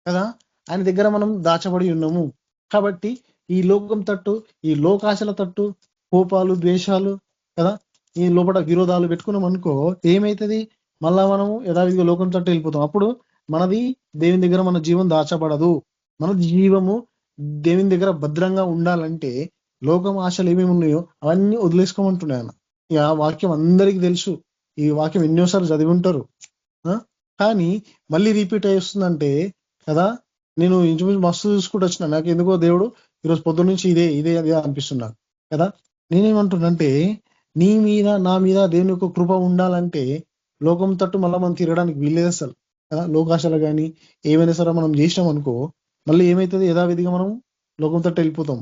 కదా. ఆయన దగ్గర మనం దాచబడి ఉన్నాము. కాబట్టి ఈ లోకం తట్టు, ఈ లోకాశల తట్టు, కోపాలు, ద్వేషాలు కదా, ఈ లోపల విరోధాలు పెట్టుకున్నాం అనుకో, ఏమైతుంది? మళ్ళా మనము యథావిధిగా లోకం తట్టు వెళ్ళిపోతాం. అప్పుడు మనది దేవుని దగ్గర మన జీవం దాచబడదు. మన జీవము దేవుని దగ్గర భద్రంగా ఉండాలంటే లోకం ఆశలు ఏమేమి ఉన్నాయో అవన్నీ వదిలేసుకోమంటున్నాయి ఆయన. ఈ వాక్యం అందరికీ తెలుసు. ఈ వాక్యం ఎన్నోసార్లు చదివి ఉంటారు, కానీ మళ్ళీ రిపీట్ అయ్యేస్తుందంటే కదా. నేను ఇంచుమించు మస్తు చూసుకుంటూ వచ్చిన, నాకు ఎందుకో దేవుడు ఈరోజు పొద్దున్న నుంచి ఇదే అదే అనిపిస్తున్నాను కదా. నేనేమంటున్నంటే, నీ మీద నా మీద దేవుని యొక్క కృప ఉండాలంటే లోకం తట్టు మళ్ళీ మనం తిరగడానికి వీల్లేదు అసలు కదా. లోకాశలు కానీ ఏమైనా సరే మనం చేసినాం అనుకో, మళ్ళీ ఏమవుతుంది? యథావిధిగా మనం లోకం తట్టు వెళ్ళిపోతాం.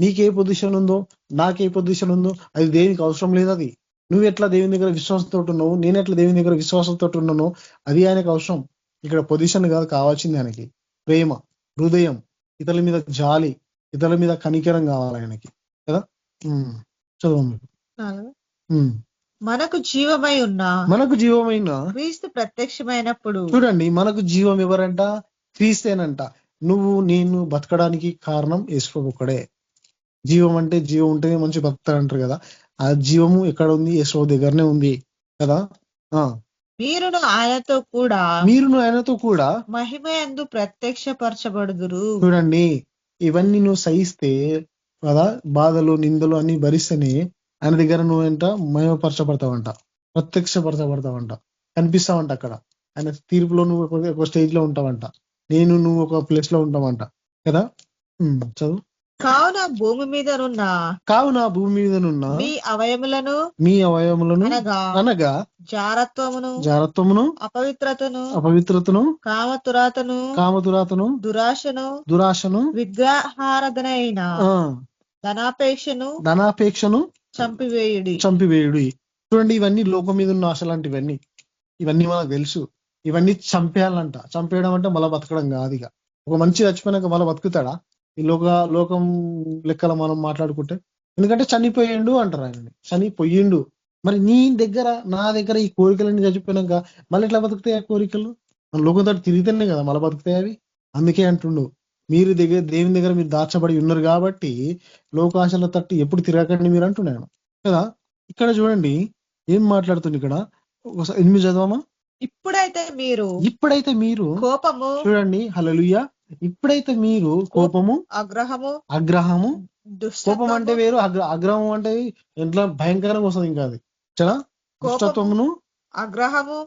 నీకే పొజిషన్ ఉందో, నాకే పొజిషన్ ఉందో, అది దేవునికి అవసరం లేదు. అది నువ్వు ఎట్లా దేవుని దగ్గర విశ్వాసంతో ఉన్నావు, నేను ఎట్లా దేవుని దగ్గర విశ్వాసంతో ఉన్నానో అది ఆయనకు అవసరం. ఇక్కడ పొజిషన్ కాదు కావాల్సింది ఆయనకి. ప్రేమ, హృదయం, ఇతరుల మీద జాలి, ఇతరుల మీద కనికరం కావాలి ఆయనకి కదా. చదవండి. మనకు జీవమైన క్రీస్తు ప్రత్యక్షమైనప్పుడు. చూడండి, మనకు జీవం ఎవరంట? క్రీస్తేనంట. నువ్వు నేను బతకడానికి కారణం యేసుప్రభు ఒక్కడే. జీవం అంటే జీవం ఉంటేనే మంచి బతుకుతాడు అంటారు కదా. ఆ జీవము ఎక్కడ ఉంది? యేసుప్రభు దగ్గరనే ఉంది కదా. మీరును ఆయనతో కూడా మహిమయందు ప్రత్యక్షపరచబడుదురు. చూడండి, ఇవన్నీ నువ్వు సహిస్తే కదా, బాధలు, నిందలు అన్ని భరిస్తేనే ఆయన దగ్గర నువ్వేంట మహిమపరచబడతావంట, ప్రత్యక్షపరచబడతావంట, కనిపిస్తావంట. అక్కడ ఆయన తీర్పులో నువ్వు ఒక స్టేజ్ లో ఉంటావంట, నువ్వు ఒక ప్లేస్ లో ఉంటావంట కదా. చదువు. కావున భూమి మీదనున్న మీ అవయములను అనగా జారత్వమును అపవిత్రతను కామతురాతను దురాశను విగ్రహారాధన ధనాపేక్షను చంపివేయుడి. చూడండి, ఇవన్నీ లోకం మీద ఉన్న ఆశ లాంటివన్నీ. ఇవన్నీ మనకు తెలుసు. ఇవన్నీ చంపేయాలంట. చంపేయడం అంటే మళ్ళా బతకడం కాదు. ఇక ఒక మంచి చచ్చిపోయినాక మళ్ళీ బతుకుతాడా? ఈ లోకం లెక్కల మనం మాట్లాడుకుంటే, ఎందుకంటే చనిపోయిండు అంటారు ఆయనని. చనిపోయిండు మరి నీ దగ్గర నా దగ్గర ఈ కోరికలన్నీ చచ్చిపోయినాక మళ్ళీ ఎట్లా బతుకుతాయి ఆ కోరికలు? మన లోకంతో తిరిగితేనే కదా మళ్ళీ బతుకుతాయి అవి. అందుకే అంటుండు, మీరు దేవుని దగ్గర మీరు దాచబడి ఉన్నారు కాబట్టి లోకాశల తట్టు ఎప్పుడు తిరగకండి మీరు అంటున్నాను కదా. ఇక్కడ చూడండి ఏం మాట్లాడుతుంది ఇక్కడ, ఒకసారి 8 చదవమా. ఇప్పుడైతే మీరు కోపము, చూడండి, హల్లెలూయా. ఇప్పుడైతే మీరు కోపము, అగ్రహము. కోపం అంటే వేరు, అగ్రహం అంటే ఇంట్లో భయంకరంగా వస్తుంది. ఇంకా అది చాలా దుష్టత్వమును, అగ్రహము,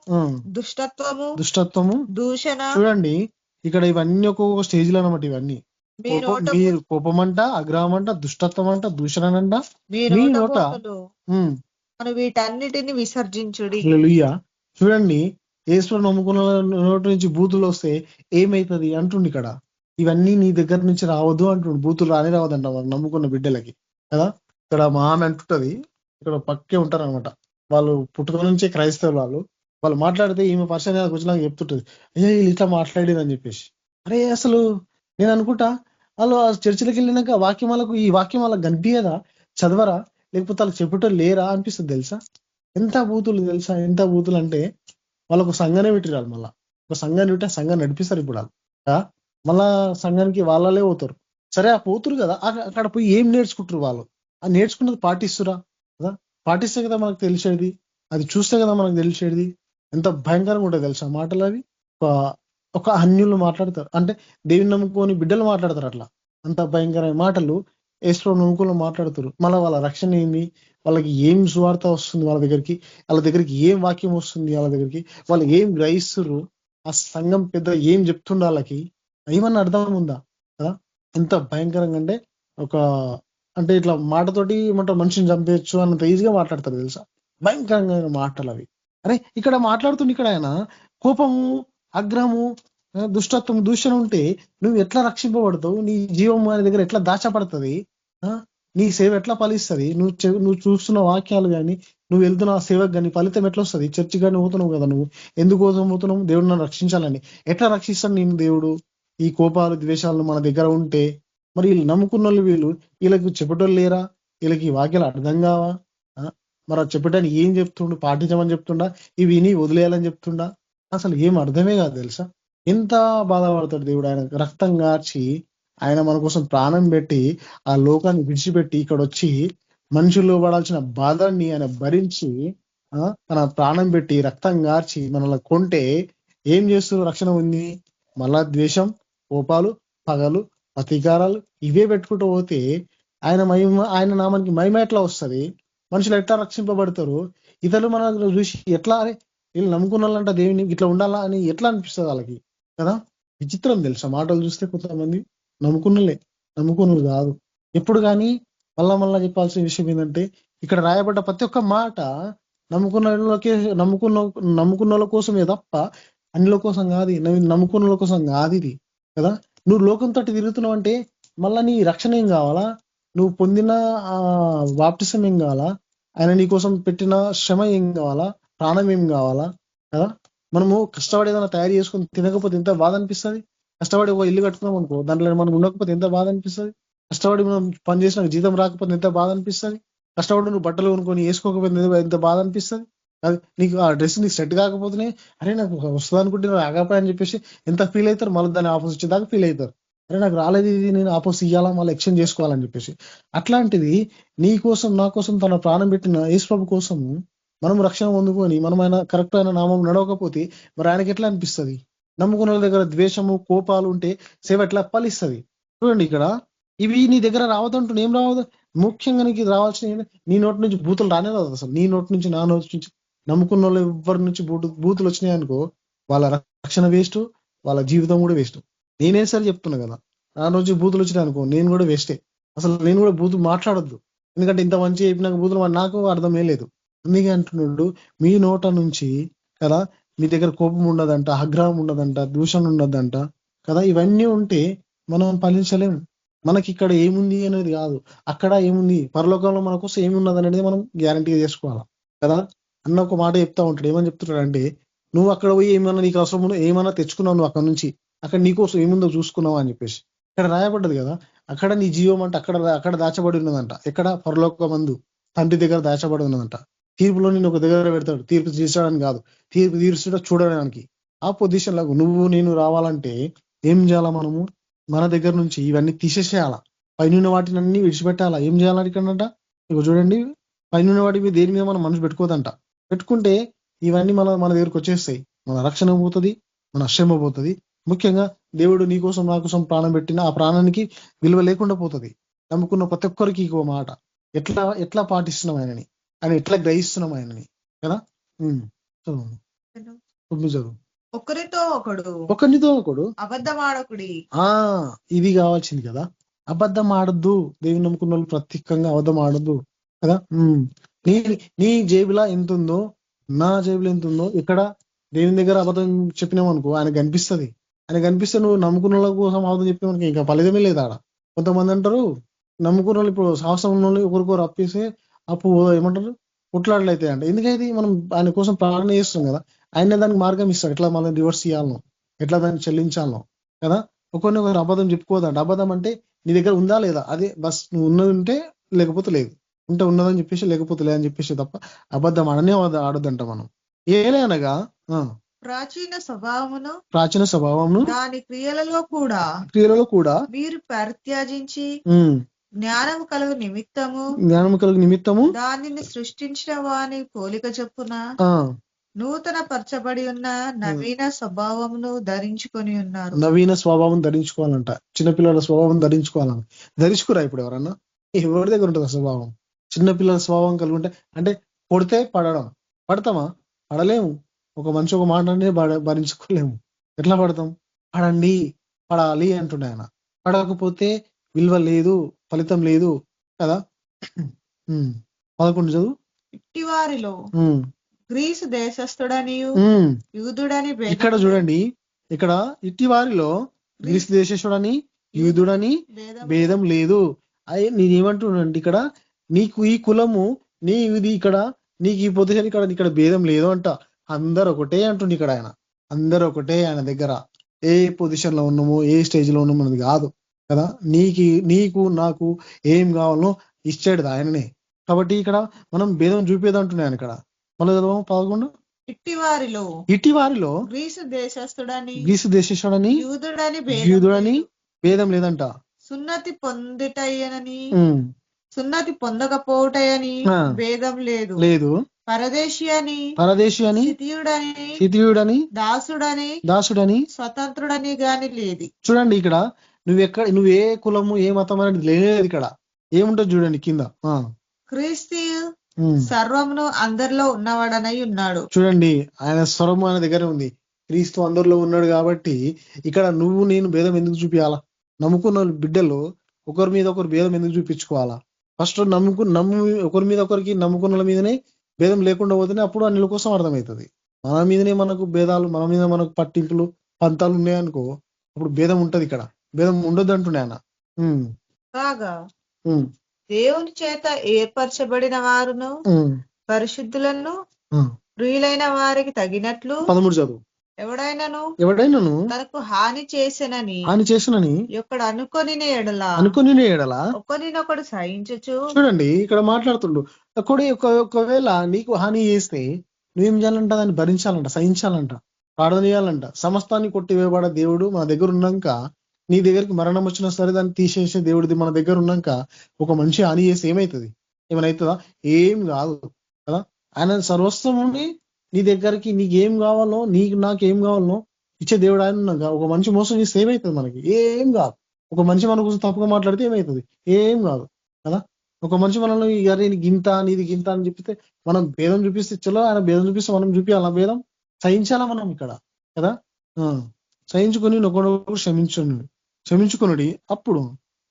దుష్టత్వము, దూషణ. చూడండి ఇక్కడ ఇవన్నీ ఒక్కొక్క స్టేజ్ లో అనమాట. ఇవన్నీ మీరు కోపం అంట, అగ్రహం అంట, దుష్టత్వం అంట, దూషణ అంట, మీ నోట వీటన్నిటిని విసర్జించుడి. హల్లెలూయా. చూడండి, యేసుని నమ్ముకున్న నోటి నుంచి బూతులు వస్తే ఏమైతుంది అంటుండి ఇక్కడ. ఇవన్నీ నీ దగ్గర నుంచి రావద్దు అంటుండు. బూతులు రావద్దంట వాళ్ళు నమ్ముకున్న బిడ్డలకి కదా. ఇక్కడ మా ఆమె అంటుంటది, ఇక్కడ పక్కే ఉంటారు అనమాట వాళ్ళు, పుట్టుక నుంచే క్రైస్తవులు. వాళ్ళు మాట్లాడితే ఈమె పర్సన్ కూర్చొని చెప్తుంటది, అయ్యా వీళ్ళు ఇట్లా మాట్లాడిరు అని చెప్పేసి. అరే అసలు నేను అనుకుంటా వాళ్ళు ఆ చర్చిలకు వెళ్ళినాక ఈ వాక్యం వాళ్ళకి కనిపించదా, చదవరా, లేకపోతే వాళ్ళకి చెప్పటం లేరా అనిపిస్తుంది తెలుసా. ఎంత బూతులు తెలుసా, ఎంత బూతులు అంటే వాళ్ళకు సంఘాన్ని పెట్టిరారు. మళ్ళీ ఒక సంఘాన్ని పెట్టి ఆ సంఘాన్ని నడిపిస్తారు ఇప్పుడు వాళ్ళు. మళ్ళా సంఘానికి వాళ్ళే పోతారు. సరే ఆ పోతురు కదా, అక్కడ పోయి ఏం నేర్చుకుంటారు వాళ్ళు? ఆ నేర్చుకున్నది పాటిస్తురా కదా. పాటిస్తే కదా మనకు తెలిసేది, అది చూస్తే కదా మనకు తెలిసేది. ఎంత భయంకరంగా ఉంటుంది తెలుసా మాటలు అవి. ఒక అన్యులు మాట్లాడతారు అంటే దేవుని నమ్ముకొని బిడ్డలు మాట్లాడతారు అట్లా. అంత భయంకరమైన మాటలు యేసు నమ్ముకుని మాట్లాడుతారు. మళ్ళీ వాళ్ళ రక్షణ ఏంది, వాళ్ళకి ఏం సువార్త వస్తుంది వాళ్ళ దగ్గరికి ఏం వాక్యం వస్తుంది వాళ్ళ దగ్గరికి, వాళ్ళు ఏం గ్రహిస్తున్నారు, ఆ సంఘం పెద్ద ఏం చెప్తుండ వాళ్ళకి ఏమన్నా అర్థం ఉందా కదా. ఎంత భయంకరంగా అంటే అంటే ఇట్లా మాటతోటి ఏమంటారు మనిషిని చంపేయచ్చు అన్నంత ఈజీగా మాట్లాడతారు తెలుసా. భయంకరంగా మాటలు అవి. అరే ఇక్కడ మాట్లాడుతుండే ఇక్కడ ఆయన కోపము, అగ్రహము, దుష్టత్వం, దూషణ ఉంటే నువ్వు ఎట్లా రక్షింపబడతావు? నీ జీవం అనే దగ్గర ఎట్లా దాచపడుతుంది? నీ సేవ ఎట్లా ఫలిస్తుంది? నువ్వు చూస్తున్న వాక్యాలు కానీ, నువ్వు వెళ్తున్న ఆ సేవకు కానీ ఫలితం ఎట్లా వస్తుంది? చర్చి కానీ పోతున్నావు కదా, నువ్వు ఎందుకోసం పోతున్నావు? దేవుడు నన్ను రక్షించాలని. ఎట్లా రక్షిస్తాను నేను దేవుడు? ఈ కోపాలు, ద్వేషాలు మన దగ్గర ఉంటే మరి వీళ్ళు నమ్ముకున్న వీళ్ళకి చెప్పటం లేరా? వీళ్ళకి ఈ వాక్యాలు అర్థం కావా? మరి చెప్పడానికి ఏం చెప్తుండు? పాటించమని చెప్తుండా, ఇవి విని వదిలేయాలని చెప్తుండా? అసలు ఏం అర్థమే కాదు తెలుసా. ఎంత బాధపడతాడు దేవుడు. ఆయన రక్తం గార్చి ఆయన మన కోసం ప్రాణం పెట్టి ఆ లోకాన్ని విడిచిపెట్టి ఇక్కడ వచ్చి మనుషుల్లో పడాల్సిన బాధని ఆయన భరించి తన ప్రాణం పెట్టి రక్తం గార్చి మనల్ని కొంటే ఏం చేస్తున్నారు? రక్షణ ఉంది. మళ్ళా ద్వేషం, కోపాలు, పగలు, ప్రతీకారాలు ఇవే పెట్టుకుంటూ పోతే ఆయన నామానికి మహిమ ఎట్లా వస్తుంది? మనుషులు ఎట్లా రక్షింపబడతారు? ఇతరులు మన చూసి ఎట్లా అరే వీళ్ళు నమ్ముకున్న వాళ్ళంట దేవుని ఇట్లా ఉండాలా అని ఎట్లా అనిపిస్తుంది వాళ్ళకి కదా. విచిత్రం తెలుసా మాటలు చూస్తే. కొంతమంది నమ్ముకున్నది కాదు. ఎప్పుడు కానీ మళ్ళా చెప్పాల్సిన విషయం ఏంటంటే ఇక్కడ రాయబడ్డ ప్రతి ఒక్క మాట నమ్ముకున్న వాళ్ళ కోసమే తప్ప అన్నిల కోసం కాదు. నమ్ముకున్న వాళ్ళ కోసం కాదు ఇది కదా. నువ్వు లోకంతో తిరుగుతున్నావు అంటే మళ్ళా నీ రక్షణ ఏం కావాలా? నువ్వు పొందిన బాప్టిజం ఏం కావాలా? ఆయన నీ కోసం పెట్టిన శ్రమ ఏం కావాలా? ప్రాణం ఏం కావాలా కదా. మనము కష్టపడి ఏదైనా తయారు చేసుకుని తినకపోతే ఎంత బాధ అనిపిస్తుంది. కష్టపడి ఒక ఇల్లు కట్టుకున్నాం అనుకో, దాంట్లో మనం ఉండకపోతే ఎంత బాధ అనిపిస్తుంది. కష్టపడి మనం పని చేసిన జీతం రాకపోతే ఎంత బాధ అనిపిస్తుంది. కష్టపడి నువ్వు బట్టలు కొనుక్కొని వేసుకోకపోతే ఎంత బాధ అనిపిస్తుంది. అది నీకు ఆ డ్రెస్ నీకు సెట్ కాకపోతేనే అరే నాకు వస్తుంది అనుకుంటే రాకపోయా అని చెప్పేసి ఎంత ఫీల్ అవుతారు. మళ్ళీ దాన్ని ఆపోజిట్ దాకా ఫీల్ అవుతారు. అరే నాకు రాలేదు, ఇది నేను ఆపోజిట్ ఇవ్వాలా, మళ్ళీ ఎక్స్చేంజ్ చేసుకోవాలని చెప్పేసి. అట్లాంటిది నీ కోసం నా కోసం తన ప్రాణం పెట్టిన యేసు ప్రభు కోసం మనం రక్షణ పొందుకొని మనం ఆయన కరెక్ట్ అయిన నామం నడవకపోతే మరి ఆయనకి ఎట్లా అనిపిస్తుంది? నమ్ముకున్న దగ్గర ద్వేషము, కోపాలు ఉంటే సేవ ఎట్లా ఫలిస్తుంది? చూడండి ఇక్కడ ఇవి నీ దగ్గర రావద్దంటూ ఏం రావద్దు. ముఖ్యంగా నీకు రావాల్సిన నీ నోటి నుంచి బూతులు రానే రాదు. అసలు నీ నోటి నుంచి, నా నోటి నుంచి, నమ్ముకున్న వాళ్ళు ఎవరి నుంచి బూతులు వచ్చినాయి అనుకో వాళ్ళ రక్షణ వేస్ట్, వాళ్ళ జీవితం కూడా వేస్ట్. నేనే సరే చెప్తున్నా కదా, నా నుంచి బూతులు వచ్చినాయి అనుకో నేను కూడా వేస్టే. అసలు నేను కూడా బూతులు మాట్లాడొద్దు. ఎందుకంటే ఇంత మంచి చెప్పినాక బూతులు నాకు అర్థమే లేదు. అందుకే అంటున్నాడు మీ నోట నుంచి కదా, మీ దగ్గర కోపం ఉండదంట, ఆగ్రహం ఉండదంట, దూషణ ఉండదంట కదా. ఇవన్నీ ఉంటే మనం ఫలించలేము. మనకి ఇక్కడ ఏముంది అనేది కాదు, అక్కడ ఏముంది, పరలోకంలో మన కోసం ఏమున్నది అనేది మనం గ్యారంటీగా చేసుకోవాలా కదా. అన్న ఒక మాట చెప్తా ఉంటాడు. ఏమని చెప్తున్నాడు అంటే నువ్వు అక్కడ పోయి ఏమన్నా నీకు అవసరం ఏమన్నా తెచ్చుకున్నావు నువ్వు అక్కడ నుంచి, అక్కడ నీకోసం ఏముందో చూసుకున్నావు అని చెప్పేసి ఇక్కడ రాయబడ్డది కదా. అక్కడ నీ జీవం అంటే అక్కడ దాచబడి ఉన్నదంట. ఎక్కడ? పరలోకమందు తండ్రి దగ్గర దాచబడి ఉన్నదంట. తీర్పులో నేను ఒక దగ్గర పెడతాడు. తీర్పు తీర్చడానికి కాదు, తీర్పు తీర్చడం చూడడానికి. ఆ పొజిషన్ లాగా నువ్వు నేను రావాలంటే ఏం చేయాలా? మనము మన దగ్గర నుంచి ఇవన్నీ తీసేసేయాలా, పైన వాటిని అన్ని విడిచిపెట్టాలా. ఏం చేయాలంటే ఇక్కడంట ఇక చూడండి, పైన వాటి మీద దేని మీద మనం మనసు పెట్టుకోదంట. పెట్టుకుంటే ఇవన్నీ మన దగ్గరకు వచ్చేస్తాయి. మన రక్షణ పోతుంది, మన శ్రమ పోతుంది. ముఖ్యంగా దేవుడు నీ కోసం నా కోసం ప్రాణం పెట్టిన ఆ ప్రాణానికి విలువ లేకుండా పోతుంది. నమ్ముకున్న ప్రతి ఒక్కరికి ఇంకో మాట, ఎట్లా పాటిస్తున్నాం ఆయనని, ఆయన ఎట్లా గ్రహిస్తున్నాం ఆయనని కదా. చదువు 9 చదువు. ఒకరితో ఒకడు అబద్ధమాడకుడి. ఇది కావాల్సింది కదా. అబద్ధం ఆడద్దు. దేవుని నమ్ముకున్న వాళ్ళు ప్రత్యేకంగా అబద్ధం ఆడద్దు కదా. నీ జేబులా ఎంత ఉందో నా జేబులో ఎంత ఉందో, ఇక్కడ దేవుని దగ్గర అబద్ధం చెప్పినామనుకో ఆయన కనిపిస్తుంది. ఆయన కనిపిస్తే నువ్వు నమ్ముకున్న వాళ్ళ కోసం అబద్ధం చెప్పినామనుకో ఇంకా ఫలితమే లేదు ఆడ. కొంతమంది అంటారు నమ్ముకున్న వాళ్ళు ఇప్పుడు సాహసం ఉన్న వాళ్ళు ఒకరికొకరు అప్పేస్తే అప్పు ఏమంటారు కొట్లాడలైతే అంట. ఎందుకైతే మనం ఆయన కోసం ప్రార్థన చేస్తాం కదా, ఆయన దానికి మార్గం ఇస్తాడు. ఎట్లా మనం రివర్స్ చేయాలనో, ఎట్లా దాన్ని చెల్లించాలనో కదా. ఒకరినొకరు అబద్ధం చెప్పుకోదంట. అబద్ధం అంటే నీ దగ్గర ఉందా లేదా, అదే బస్. నువ్వు ఉన్నది ఉంటే లేకపోతే లేదు, ఉంటే ఉన్నదని చెప్పేసి లేకపోతే లేదని చెప్పేసి తప్ప అబద్ధం ఆడొద్దంట మనం. ఏలనగా ప్రాచీన స్వభావమును దాని క్రియలలో కూడా మీరు పరిత్యాజించి జ్ఞానము కలుగు నిమిత్తము దానిని సృష్టించిన వాని పోలిక చొప్పున నూతన పరచబడి ఉన్న నవీన స్వభావమును ధరించుకొని ఉన్నారు. నవీన స్వభావం ధరించుకోవాలంట. చిన్నపిల్లల స్వభావం ధరించుకోవాలంట. ధరించుకురా ఇప్పుడు ఎవరన్నా? ఎవరి దగ్గర ఉంటుంది స్వభావం? చిన్నపిల్లల స్వభావం కలిగి ఉంటే అంటే కొడితే పడతామా? పడలేము. ఒక మనిషి ఒక మాట అంటే భరించుకోలేము. ఎట్లా పడతాం? పడాలి అంటుండే ఆయన. పడకపోతే విలువ లేదు, ఫలితం లేదు కదా. 11 చదువు. ఇట్టివారిలో గ్రీసు దేశస్థుడని యూదుడని ఇక్కడ చూడండి, ఇక్కడ ఇట్టి వారిలో గ్రీసు దేశస్థుడని యూదుడని భేదం లేదు. నేనేమంటున్నానంటే ఇక్కడ నీకు ఈ కులము నీ ఇది ఇక్కడ నీకు ఈ పొజిషన్ ఇక్కడ భేదం లేదు అంట. అందరు ఒకటే అంటుండే ఇక్కడ ఆయన. అందరు ఒకటే ఆయన దగ్గర. ఏ పొజిషన్ లో ఉన్నామో ఏ స్టేజ్ లో ఉన్నామో అనేది కాదు కదా. నీకు నాకు ఏం కావాలనో ఇచ్చాడు ఆయననే. కాబట్టి ఇక్కడ మనం భేదం చూపేది అంటున్నాను. ఇక్కడ మళ్ళీ 11 ఇట్టి వారిలో గ్రీసు దేశస్థుడని యూదుడని భేదం లేదంట. సున్నతి పొందకపోవటయని భేదం లేదు. పరదేశి అని శిథియుడని దాసుడని స్వతంత్రుడని గాని లేదు. చూడండి ఇక్కడ నువ్వు ఏ కులము ఏ మతం అనేది లేదు. ఇక్కడ ఏముంటుంది చూడండి కింద. క్రీస్తు సర్వమును అందరిలో ఉన్నవాడనై ఉన్నాడు. చూడండి ఆయన స్వరము ఆయన దగ్గర ఉంది. క్రీస్తు అందరిలో ఉన్నాడు కాబట్టి ఇక్కడ నువ్వు నేను భేదం ఎందుకు చూపించాలా? నమ్ముకున్న బిడ్డలు ఒకరి మీద ఒకరు భేదం ఎందుకు చూపించుకోవాలా? ఫస్ట్ ఒకరి మీద ఒకరికి నమ్ముకున్న మీదనే భేదం లేకుండా పోతేనే అప్పుడు అన్నిల కోసం అర్థమవుతుంది. మన మీదనే మనకు భేదాలు, మన మీద మనకు పట్టింపులు పంతాలు ఉన్నాయనుకో అప్పుడు భేదం ఉంటది. ఇక్కడ భేదం ఉండొద్దు అంటుండే ఆయన. కాగా దేవుని చేత ఏర్పరచబడిన వారును పరిశుద్ధులను ప్రియులైన వారికి తగినట్లు 13 చదువు. ఎవడైనాను తనకు హాని చేసనని ఒకడు అనుకొని ఎడల ఒకరినొకడు సహించచ్చు. చూడండి ఇక్కడ మాట్లాడుతుండు. ఒకవేళ నీకు హాని చేస్తే నువ్వేం చేయాలంట? దాన్ని భరించాలంట, సహించాలంట, ప్రార్థన చేయాలంట. సమస్తాన్ని కొట్టివేయబడ దేవుడు మన దగ్గర ఉన్నాక, నీ దగ్గరికి మరణం వచ్చినా సరే దాన్ని తీసేసే దేవుడిది మన దగ్గర ఉన్నాక ఒక మనిషి హాని చేస్తే ఏమవుతుంది? ఏమైనా అవుతుందా? ఏం కాదు కదా. ఆయన సర్వస్వం ఉండి నీ దగ్గరికి నీకేం కావాలో నాకేం కావాలనో ఇచ్చే దేవుడు ఆయన ఉన్నాక ఒక మనిషి మోసం చేస్తే ఏమవుతుంది? మనకి ఏం కాదు. ఒక మనిషి మన కోసం తప్పుగా మాట్లాడితే ఏమవుతుంది? ఏం కాదు కదా. ఒక మనిషి మనల్ని నీది గింత నీది గింత అని చెప్పితే మనం భేదం చూపిస్తే చలో, ఆయన భేదం చూపిస్తే మనం చూపించాలా భేదం? సహించాలా మనం ఇక్కడ కదా. సహించుకొని ఒకడొకడు క్షమించుకునుడి అప్పుడు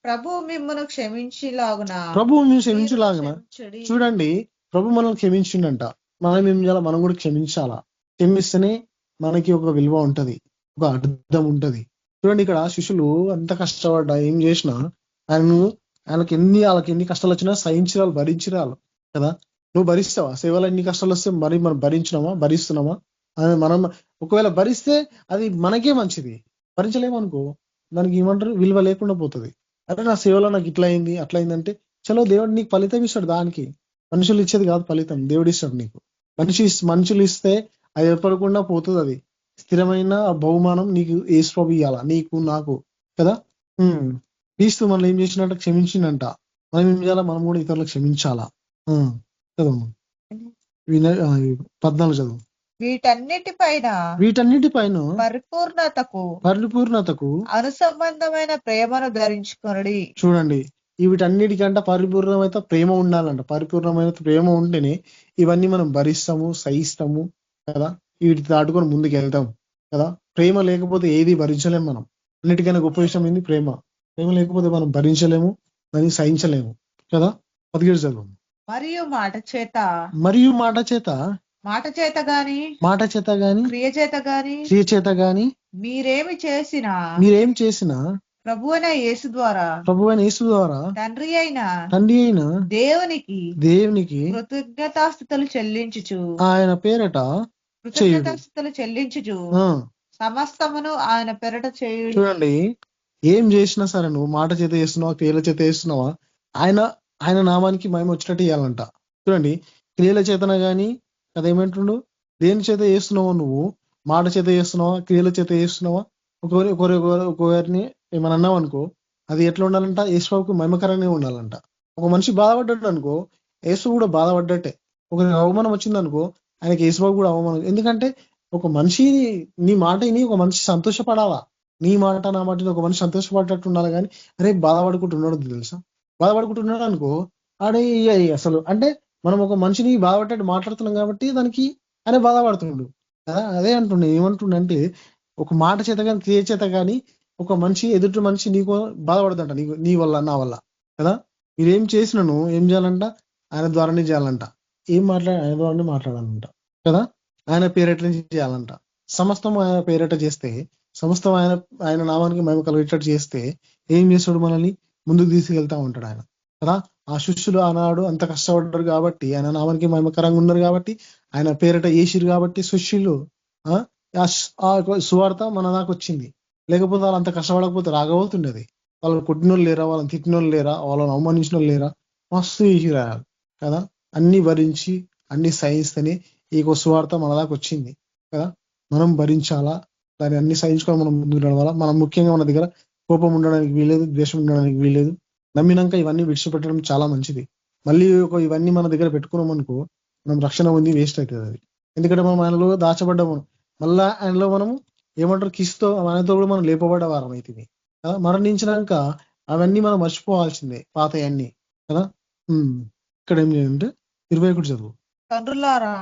ప్రభు మిమ్మల్ని క్షమించేలాగున చూడండి, ప్రభు మనల్ని క్షమించిండంట. మనం ఏం చేయాలా? మనం కూడా క్షమించాలా. క్షమిస్తేనే మనకి ఒక విలువ ఉంటది, ఒక అర్థం ఉంటది. చూడండి ఇక్కడ శిష్యులు అంత కష్టపడ్డా ఏం చేసినా వాళ్ళకి ఎన్ని కష్టాలు వచ్చినా సహించిరాలు, భరించిరాలు కదా. నువ్వు భరిస్తావా? సేవలో ఎన్ని కష్టాలు వస్తే మరి మనం భరిస్తున్నామా? మనం ఒకవేళ భరిస్తే అది మనకే మంచిది. భరించలేమనుకో దానికి ఏమంటారు, విలువ లేకుండా పోతుంది. అరే నా సేవలో నాకు ఇట్లా అయింది అట్లా అయిందంటే చలో దేవుడు నీకు ఫలితం ఇస్తాడు. దానికి మనుషులు ఇచ్చేది కాదు ఫలితం, దేవుడు ఇస్తాడు నీకు. మనుషులు ఇస్తే అది ఏర్పడకుండా పోతుంది. అది స్థిరమైన బహుమానం నీకు యేసు ప్రభు ఇవ్వాలా, నీకు నాకు కదా. క్రీస్తు మనం ఏం చేసినట్టు క్షమించిందంట, మనం ఏం చేయాలా, మనం కూడా ఇతరులకు క్షమించాలా. చదువు 14 చదువు. వీటన్నిటిపైన పరిపూర్ణతకు అనుసంబంధమైన ప్రేమను ధరించుకొనుడి. చూడండి, వీటన్నిటికంటే పరిపూర్ణమైన ప్రేమ ఉండాలంట. పరిపూర్ణమైన ప్రేమ ఉంటేనే ఇవన్నీ మనం భరిస్తాము, సహిస్తాము కదా, వీటి దాటుకొని ముందుకు వెళ్తాం కదా. ప్రేమ లేకపోతే ఏది భరించలేము మనం. అన్నిటికైనా గొప్ప విషయం ఏంది? ప్రేమ. ప్రేమ లేకపోతే మనం భరించలేము, దాన్ని సహించలేము కదా. 17 చదువు. మరియు మాట చేత గాని క్రియ చేత గాని మీరేమి చేసినా ప్రభువైన యేసు ద్వారా తండ్రి అయిన దేవునికి కృతజ్ఞతాస్తుతులు చెల్లించుచు సమస్తమును ఆయన పేరట చేయుడి. చూడండి, ఏం చేసినా సరే నువ్వు మాట చేత చేస్తున్నావా, క్రియల చేత చేస్తున్నావా, ఆయన నామానికి మహిమ వచ్చేటట్టు ఇవ్వాలంట. చూడండి, క్రియల చేతన గాని అదేమంటుండు, దేని చేత చేస్తున్నావో నువ్వు, మాట చేత చేస్తున్నావా, క్రియల చేత చేస్తున్నావా, ఒకరిని ఏమన్నా అన్నావు అనుకో, అది ఎట్లా ఉండాలంట, యేసుకు మహిమకరంగా ఉండాలంట. ఒక మనిషి బాధపడ్డాడు అనుకో, యేసు కూడా బాధపడ్డట్టే. ఒకరికి అవమానం వచ్చిందనుకో, ఆయనకి యేసుబాబు కూడా అవమానం. ఎందుకంటే ఒక మనిషి నీ మాటని ఒక మనిషి సంతోషపడాలా, నీ మాట నా మాటని ఒక మనిషి సంతోషపడేటట్టు ఉండాలి. కానీ అరే బాధపడుకుంటున్నాడు తెలుసా, బాధపడుకుంటున్నాడు అనుకో, ఆడే అసలు అంటే మనం ఒక మనిషిని బాధపడ్డట్టు మాట్లాడుతున్నాం కాబట్టి దానికి ఆయన బాధపడుతున్నాడు కదా. అదే అంటుండే, ఏమంటుండంటే ఒక మాట చేత కానీ క్రియ చేత కానీ ఒక మనిషి ఎదుటి మనిషి నీకు బాధపడుతుంట, నీ వల్ల నా వల్ల కదా. మీరేం చేసినాను ఏం చేయాలంట, ఆయన ద్వారానే చేయాలంట. ఆయన ద్వారానే మాట్లాడాలంట కదా. ఆయన పేరట నుంచి చేయాలంట. సమస్తం ఆయన పేరట చేస్తే, సమస్తం ఆయన నామానికి మేము కలిగేటట్టు చేస్తే ఏం చేస్తాడు, మనల్ని ముందుకు తీసుకెళ్తా ఉంటాడు ఆయన కదా. ఆ శిష్యులు ఆనాడు అంత కష్టపడ్డారు కాబట్టి, ఆయన నామానికి మహిమకరంగా ఉన్నారు కాబట్టి, ఆయన పేరట చేసిరు కాబట్టి శిష్యులు ఆ సువార్త మన దాకా వచ్చింది. లేకపోతే వాళ్ళు అంత కష్టపడకపోతే రాకపోతుండేది. వాళ్ళని కొట్టినోళ్ళు లేరా, వాళ్ళని తిట్టినోళ్ళు లేరా, వాళ్ళని అవమానించిన వాళ్ళు లేరా, మస్తు చేసి రాయాలి కదా. అన్ని భరించి అన్ని సహిస్తేనే ఈ సువార్త మన దాకా వచ్చింది కదా. మనం భరించాలా, దాన్ని అన్ని సహించుకొని మనం ముందుకు నడవాలా. మనం ముఖ్యంగా మన దగ్గర కోపం ఉండడానికి వీలేదు, ద్వేషం ఉండడానికి వీలేదు. నమ్మినాక ఇవన్నీ విడిచిపెట్టడం చాలా మంచిది. మళ్ళీ ఇవన్నీ మన దగ్గర పెట్టుకున్నాం అనుకో, మనం రక్షణ పొంది వేస్ట్ అవుతుంది అది. ఎందుకంటే మనం ఆయనలో దాచబడ్డాము, మళ్ళా ఆయనలో మనము ఏమంటారు, ఆయనతో కూడా మనం లేపబడ్డ వారం అవుతుంది కదా. మరణించినాక అవన్నీ మనం మర్చిపోవాల్సిందే, పాతయన్నీ కదా. ఇక్కడ ఏం చేయాలంటే 21 చదువు. తండ్రులారా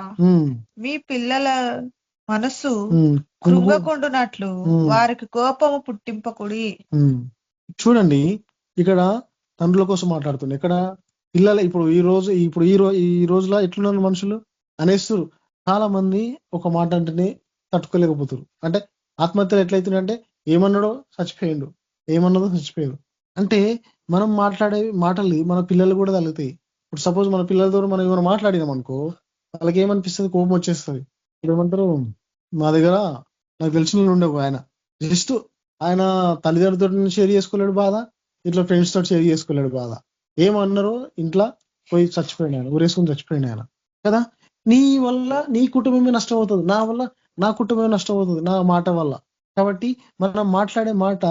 మీ పిల్లల మనస్సు కృంగకుండునట్లు వారికి కోపము పుట్టింపకుడి. చూడండి, ఇక్కడ తండ్రుల కోసం మాట్లాడుతుంది. ఇక్కడ పిల్లలు ఇప్పుడు ఈ రోజులో ఎట్లున్నారు మనుషులు అనేస్తారు. చాలా మంది ఒక మాట అంటేనే తట్టుకోలేకపోతారు. అంటే ఆత్మహత్యలు ఎట్లయితున్నాయంటే ఏమన్నాడో చచ్చిపోయిండు, ఏమన్నదో చచ్చిపోయాడు. అంటే మనం మాట్లాడే మాటలు మన పిల్లలు కూడా తగ్గుతాయి. ఇప్పుడు సపోజ్ మన పిల్లలతో మనం ఏమైనా మాట్లాడినాం అనుకో, వాళ్ళకి ఏమనిపిస్తుంది, కోపం వచ్చేస్తుంది. ఇప్పుడు ఏమంటారు, మా దగ్గర నాకు తెలిసిన ఉండే ఆయన జస్ట్ ఆయన తల్లిదండ్రులతో షేర్ చేసుకోలేడు బాధ, ఇట్లా ఫ్రెండ్స్ తోటి షేర్ చేసుకోలేడు బాధ. ఏమన్నారో ఇంట్లో పోయి చచ్చిపోయిన ఆయన, ఊరేసుకుని చచ్చిపోయిన ఆయన కదా. నీ వల్ల నీ కుటుంబమే నష్టం అవుతుంది, నా వల్ల నా కుటుంబమే నష్టం అవుతుంది, నా మాట వల్ల. కాబట్టి మనం మాట్లాడే మాట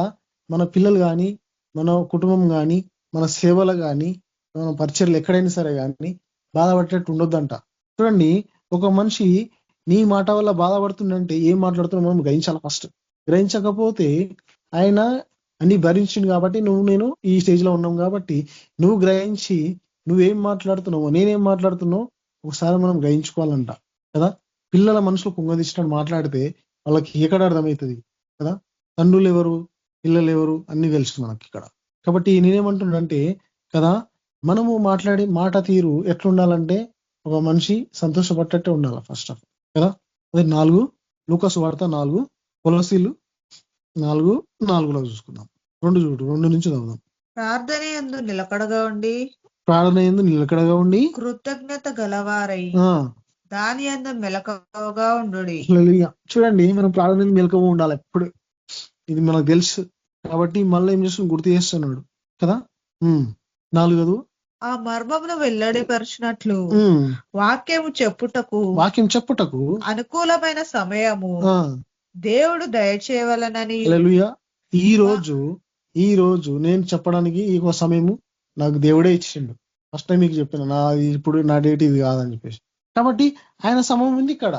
మన పిల్లలు కానీ, మన కుటుంబం కానీ, మన సేవలు కానీ, మన పరిచర్లు ఎక్కడైనా సరే కానీ బాధపడేటట్టు ఉండొద్దంట. చూడండి, ఒక మనిషి నీ మాట వల్ల బాధపడుతుందంటే ఏం మాట్లాడుతున్నా మనం గ్రహించాలి. ఫస్ట్ గ్రహించకపోతే ఆయన అన్ని భరించింది కాబట్టి నేను ఈ స్టేజ్ లో ఉన్నాం కాబట్టి నువ్వు గ్రహించి నువ్వేం మాట్లాడుతున్నావు, నేనేం మాట్లాడుతున్నావు ఒకసారి మనం గ్రహించుకోవాలంట కదా. పిల్లల మనసులో కుంగదీసినట్టు మాట్లాడితే వాళ్ళకి ఎక్కడ అర్థమవుతుంది కదా. తండ్రులు ఎవరు, పిల్లలు ఎవరు అన్ని తెలుసు మనకి ఇక్కడ. కాబట్టి నేనేమంటున్నానంటే కదా, మనము మాట్లాడే మాట తీరు ఎట్లుండాలంటే ఒక మనిషి సంతోషపడ్డట్టే ఉండాలి ఫస్ట్ ఆఫ్ కదా. అదే 4 లూకా సువార్త 4 కొలొస్సీలు 4:4 చూసుకుందాం. 2 నుంచి చదువుదాం. ప్రార్థన యందు నిలకడగా ఉండి కృతజ్ఞత గలవారై దాని యందు మెలకువగా ఉండుడి. చూడండి, మనం ప్రార్థన మెలకువగా ఉండాలి ఎప్పుడు, ఇది మనకు తెలుసు కాబట్టి మళ్ళీ ఏం చేస్తున్నాడు, గుర్తు చేస్తున్నాడు కదా. 4 ఆ మర్మమును వెల్లడిపరచినట్లు ఉమ్, వాక్యము చెప్పుటకు వాక్యం చెప్పుటకు అనుకూలమైన సమయము ఆ, దేవుడు దయచేయవలనని హల్లెలూయా. ఈ రోజు నేను చెప్పడానికి ఈ ఒక సమయము నాకు దేవుడే ఇచ్చిండు. ఫస్ట్ టైం మీకు చెప్పిన ఇప్పుడు నా డేట్ ఇది కాదని చెప్పేసి. కాబట్టి ఆయన సమయం ఉంది ఇక్కడ.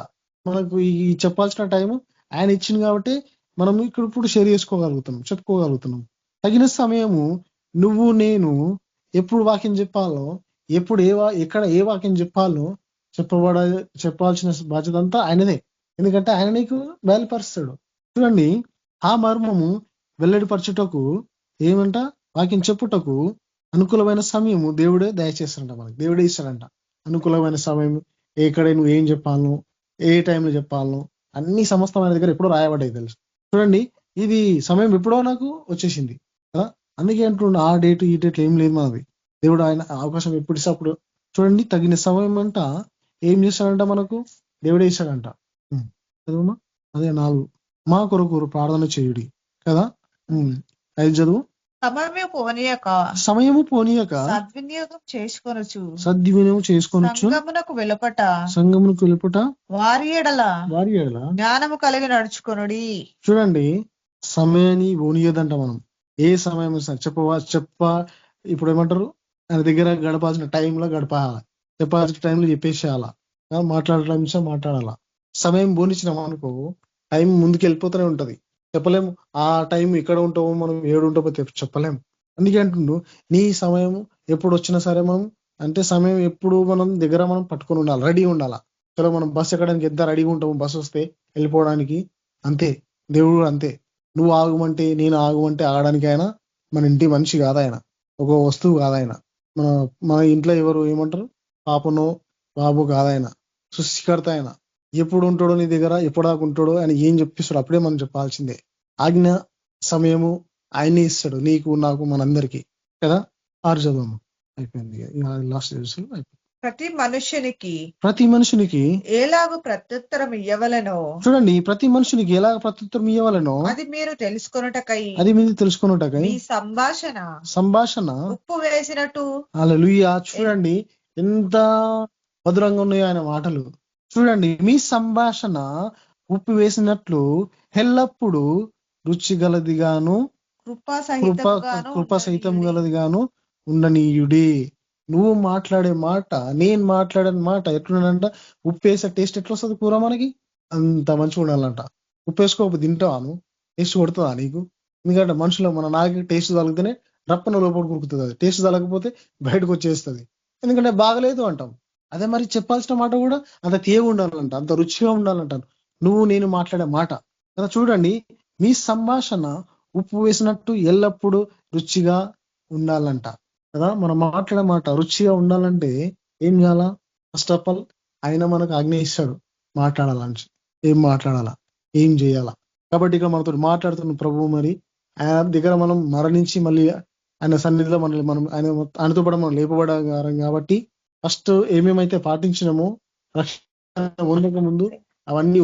మనకు ఈ చెప్పాల్సిన టైం ఆయన ఇచ్చింది కాబట్టి మనం ఇప్పుడు షేర్ చేసుకోగలుగుతున్నాం, చెప్పుకోగలుగుతున్నాం. తగిన సమయము నువ్వు నేను ఎప్పుడు వాక్యం చెప్పాలో, ఎప్పుడు ఎక్కడ ఏ వాక్యం చెప్పాలో చెప్పాల్సిన బాధ్యత అంతా ఆయనదే. ఎందుకంటే ఆయన నీకు బయలుపరుస్తాడు. చూడండి, ఆ మర్మము వెల్లడిపరచుటకు ఏమంట, వాక్యం చెప్పుటకు అనుకూలమైన సమయము దేవుడే దయచేస్తాడంట. మనకి దేవుడే ఇస్తాడంట అనుకూలమైన సమయం. ఎక్కడ నువ్వు ఏం చెప్పాలను, ఏ టైంలో చెప్పాలను, అన్ని సమస్తం ఆయన దగ్గర ఎప్పుడో రాయబడ్డాయి తెలుసు. చూడండి, ఇది సమయం ఎప్పుడో నాకు వచ్చేసింది కదా. అందుకే అంటుండే ఆ డేట్ ఈ డేట్ ఏం లేదు మనది. దేవుడు ఆయన అవకాశం ఎప్పుడు ఇస్తే అప్పుడు. చూడండి, తగిన సమయం అంట ఏం చేస్తాడంట మనకు, దేవుడే ఇస్తాడంట. చదువుమా, అదే 4 మా కొరకు ప్రార్థన చేయుడి కదా. 5 చదువు. సమయము పోనీయక సద్వినియోగం చేసుకొనొచ్చు సంగమునకు వెలుపట వారి ఎడల జ్ఞానము కలిగి నడుచుకొనుడి. చూడండి, సమయాన్ని పోనీయదంట. మనం ఏ సమయం ఇప్పుడు ఏమంటారు, ఆయన దగ్గర గడపాల్సిన టైంలో గడపాలి, చెప్పాల్సిన టైంలో చెప్పేసేయాలా, మాట్లాడాల మాట్లాడాలా. సమయం పోనిచ్చినాం అనుకో, టైం ముందుకు వెళ్ళిపోతూనే ఉంటది. చెప్పలేము ఆ టైం ఇక్కడ ఉంటామో మనం ఏడు ఉంటామో చెప్పలేము. అందుకే అంటుండు, నీ సమయం ఎప్పుడు వచ్చినా సరే మనం అంటే సమయం ఎప్పుడు మనం దగ్గర మనం పట్టుకొని ఉండాలి, రెడీ ఉండాలా. చలో మనం బస్సు ఎక్కడానికి ఎంత రెడీగా ఉంటాము, బస్సు వస్తే వెళ్ళిపోవడానికి. అంతే దేవుడు అంతే. నువ్వు ఆగమంటే నేను ఆగమంటే ఆగడానికి ఆయన మన ఇంటి మనిషి కాదు, ఆయన ఒక వస్తువు కాదాయన. మన ఇంట్లో ఎవరు ఏమంటారు, పాపనో బాబు కాదాయన, సృష్టికర్త ఆయన. ఎప్పుడు ఉంటాడో నీ దగ్గర, ఎప్పుడాకు ఉంటాడో ఆయన ఏం చెప్పిస్తాడు అప్పుడే మనం చెప్పాల్సిందే. ఆజ్ఞ సమయము ఆయనే ఇస్తాడు, నీకు నాకు మనందరికీ కదా. 6 చదువు అయిపోయింది, లాస్ట్ అయిపోయింది. ప్రతి మనుషునికి ఎలాగ ప్రత్యుత్తరం ఇవ్వవలెనో, చూడండి, ప్రతి మనుషునికి ఎలాగ ప్రత్యుత్తరం ఇవ్వవలెనో అది మీరు తెలుసుకొనుటకై సంభాషణ ఉప్పు వేసినట్టు. హల్లెలూయా. చూడండి ఎంత మధురంగా ఉన్నాయో ఆయన మాటలు. చూడండి, మీ సంభాషణ ఉప్పు వేసినట్లు ఎల్లప్పుడు రుచి గలదిగాను కృపాసహితం గలదిగాను ఉండనీయుడి. నువ్వు మాట్లాడే మాట, నేను మాట్లాడే మాట ఎట్లుండాలంట, ఉప్పు వేసే టేస్ట్ ఎట్లా వస్తుంది కూర మనకి, అంత మంచిగా ఉండాలంట. ఉప్పు వేసుకోకపోతే తింటావాను, టేస్ట్ కొడుతుందా నీకు? ఎందుకంటే మనుషులు మన నాకి టేస్ట్ తగిలితేనే రప్పన లోపల కురుకుతుంది, అది టేస్ట్ తగలకపోతే బయటకు వచ్చేస్తుంది, ఎందుకంటే బాగలేదు అంటాం. అదే మరి చెప్పాల్సిన మాట కూడా అంత తీయగా ఉండాలంట, అంత రుచిగా ఉండాలంట నువ్వు నేను మాట్లాడే మాట కదా. చూడండి, మీ సంభాషణ ఉప్పు వేసినట్టు ఎల్లప్పుడూ రుచిగా ఉండాలంట కదా. మనం మాట్లాడే మాట రుచిగా ఉండాలంటే ఏం చేయాలా? ఫస్ట్ ఆఫ్ ఆల్ ఆయన మనకు ఆజ్ఞ ఇస్తాడు మాట్లాడాలని, ఏం మాట్లాడాలా, ఏం చేయాలా. కాబట్టి ఇక్కడ మనతో మాట్లాడుతున్న ప్రభువు, మరి ఆయన దగ్గర మనం మరణించి మళ్ళీ ఆయన సన్నిధిలో ఆయనతో పాటు మనం లేపబడగారం. కాబట్టి ఫస్ట్ ఏమేమైతే పాటించినామో రక్షణ పొందక ముందు అవన్నీ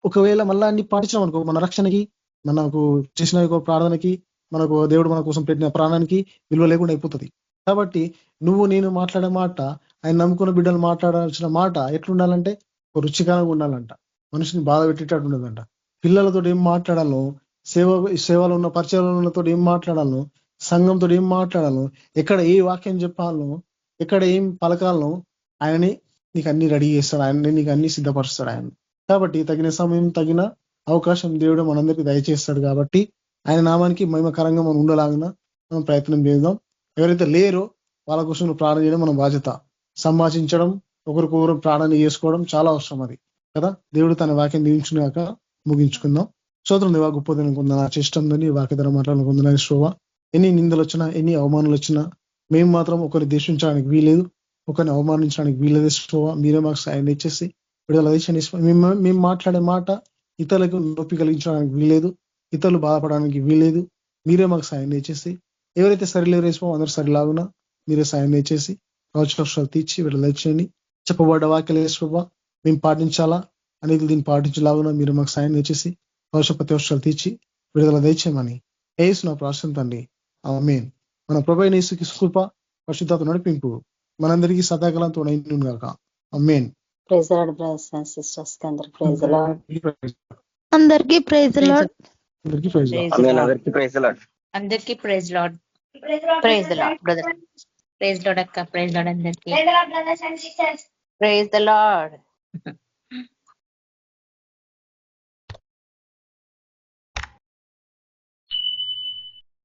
ఒకవేళ మళ్ళీ అన్ని పాటించినాం అనుకో, మన రక్షణకి, మనకు చేసిన ప్రార్థనకి, మనకు దేవుడు మన కోసం పెట్టిన ప్రాణానికి విలువ లేకుండా అయిపోతుంది. కాబట్టి నువ్వు నేను మాట్లాడే మాట, ఆయన నమ్ముకున్న బిడ్డలు మాట్లాడాల్సిన మాట ఎట్లుండాలంటే రుచికరంగా ఉండాలంట, మనిషిని బాధ పెట్టేటట్టు ఉండదంట. పిల్లలతో ఏం మాట్లాడాలో, సేవలో ఉన్న పరిచయాలతో ఏం మాట్లాడాలో, సంఘంతో ఏం మాట్లాడాలో, ఎక్కడ ఏ వాక్యం చెప్పాలో, ఎక్కడ ఏం పలకాలను ఆయనని నీకు అన్ని రెడీ చేస్తాడు, ఆయనని నీకు అన్ని సిద్ధపరుస్తాడు ఆయన. కాబట్టి తగిన సమయం, తగిన అవకాశం దేవుడు మనందరికీ దయచేస్తాడు. కాబట్టి ఆయన నామానికి మహిమకరంగా మనం ఉండలాగిన మనం ప్రయత్నం చేద్దాం. ఎవరైతే లేరో వాళ్ళ కోసం ప్రార్థన చేయడం మన బాధ్యత. సంభాషించడం, ఒకరికొకరు ప్రార్థన చేసుకోవడం చాలా అవసరం అది కదా. దేవుడు తన వాక్యం దీవించుగాక. ముగించుకుందాం. స్తోత్రం దేవా, గొప్ప దినం కొందరు చేష్టందని వాక్య ధర మాట్లాడుకుందని శోభ. ఎన్ని నిందలు వచ్చినా, ఎన్ని అవమానాలు వచ్చినా మేము మాత్రం ఒకరిని దేశించడానికి వీలేదు, ఒకరిని అవమానించడానికి వీలేదు. శోభ మీరే మాకు సాయం ఇచ్చేసి విడుదల దేశాన్ని మేము మాట్లాడే మాట ఇతరులకు నొప్పి కలిగించడానికి వీలేదు, ఇతరులు బాధపడడానికి వీలేదు. మీరే మాకు సాయం చేసి ఎవరైతే సరిలేరు వేసుకో అందరూ సరిలాగునా మీరే సాయం చేసి అవసరాలు తీర్చి విడుదల తెచ్చండి. చెప్పబడ్డ వాక్యాలు వేసుకోవా మేము పాటించాలా, అనేది దీన్ని పాటించలాగునా మీరు మాకు సాయం చేసి ప్రతి అవసరాలు తీర్చి విడుదల తెచ్చామని యేసు నా ప్రార్థన తండ్రి, ఆమేన్. మన ప్రభువైన యేసుకి కృప, పరిశుద్ధాత్మ నడిపింపు మనందరికీ సదాకాలం తోడైను గాక. Amen. Praise Lord brothers and sisters కి అందరికి ప్రైజ్ లార్డ్. అందరికీ ప్రైజ్ లార్డ్. అందరికీ ప్రైజ్ లార్డ్. అందరికీ ప్రైజ్ లార్డ్. అందరికీ praise Lord. Praise Lord brother. Praise Lord అక్క. ప్రైజ్ లార్డ్ అందరికీ. Praise the lord.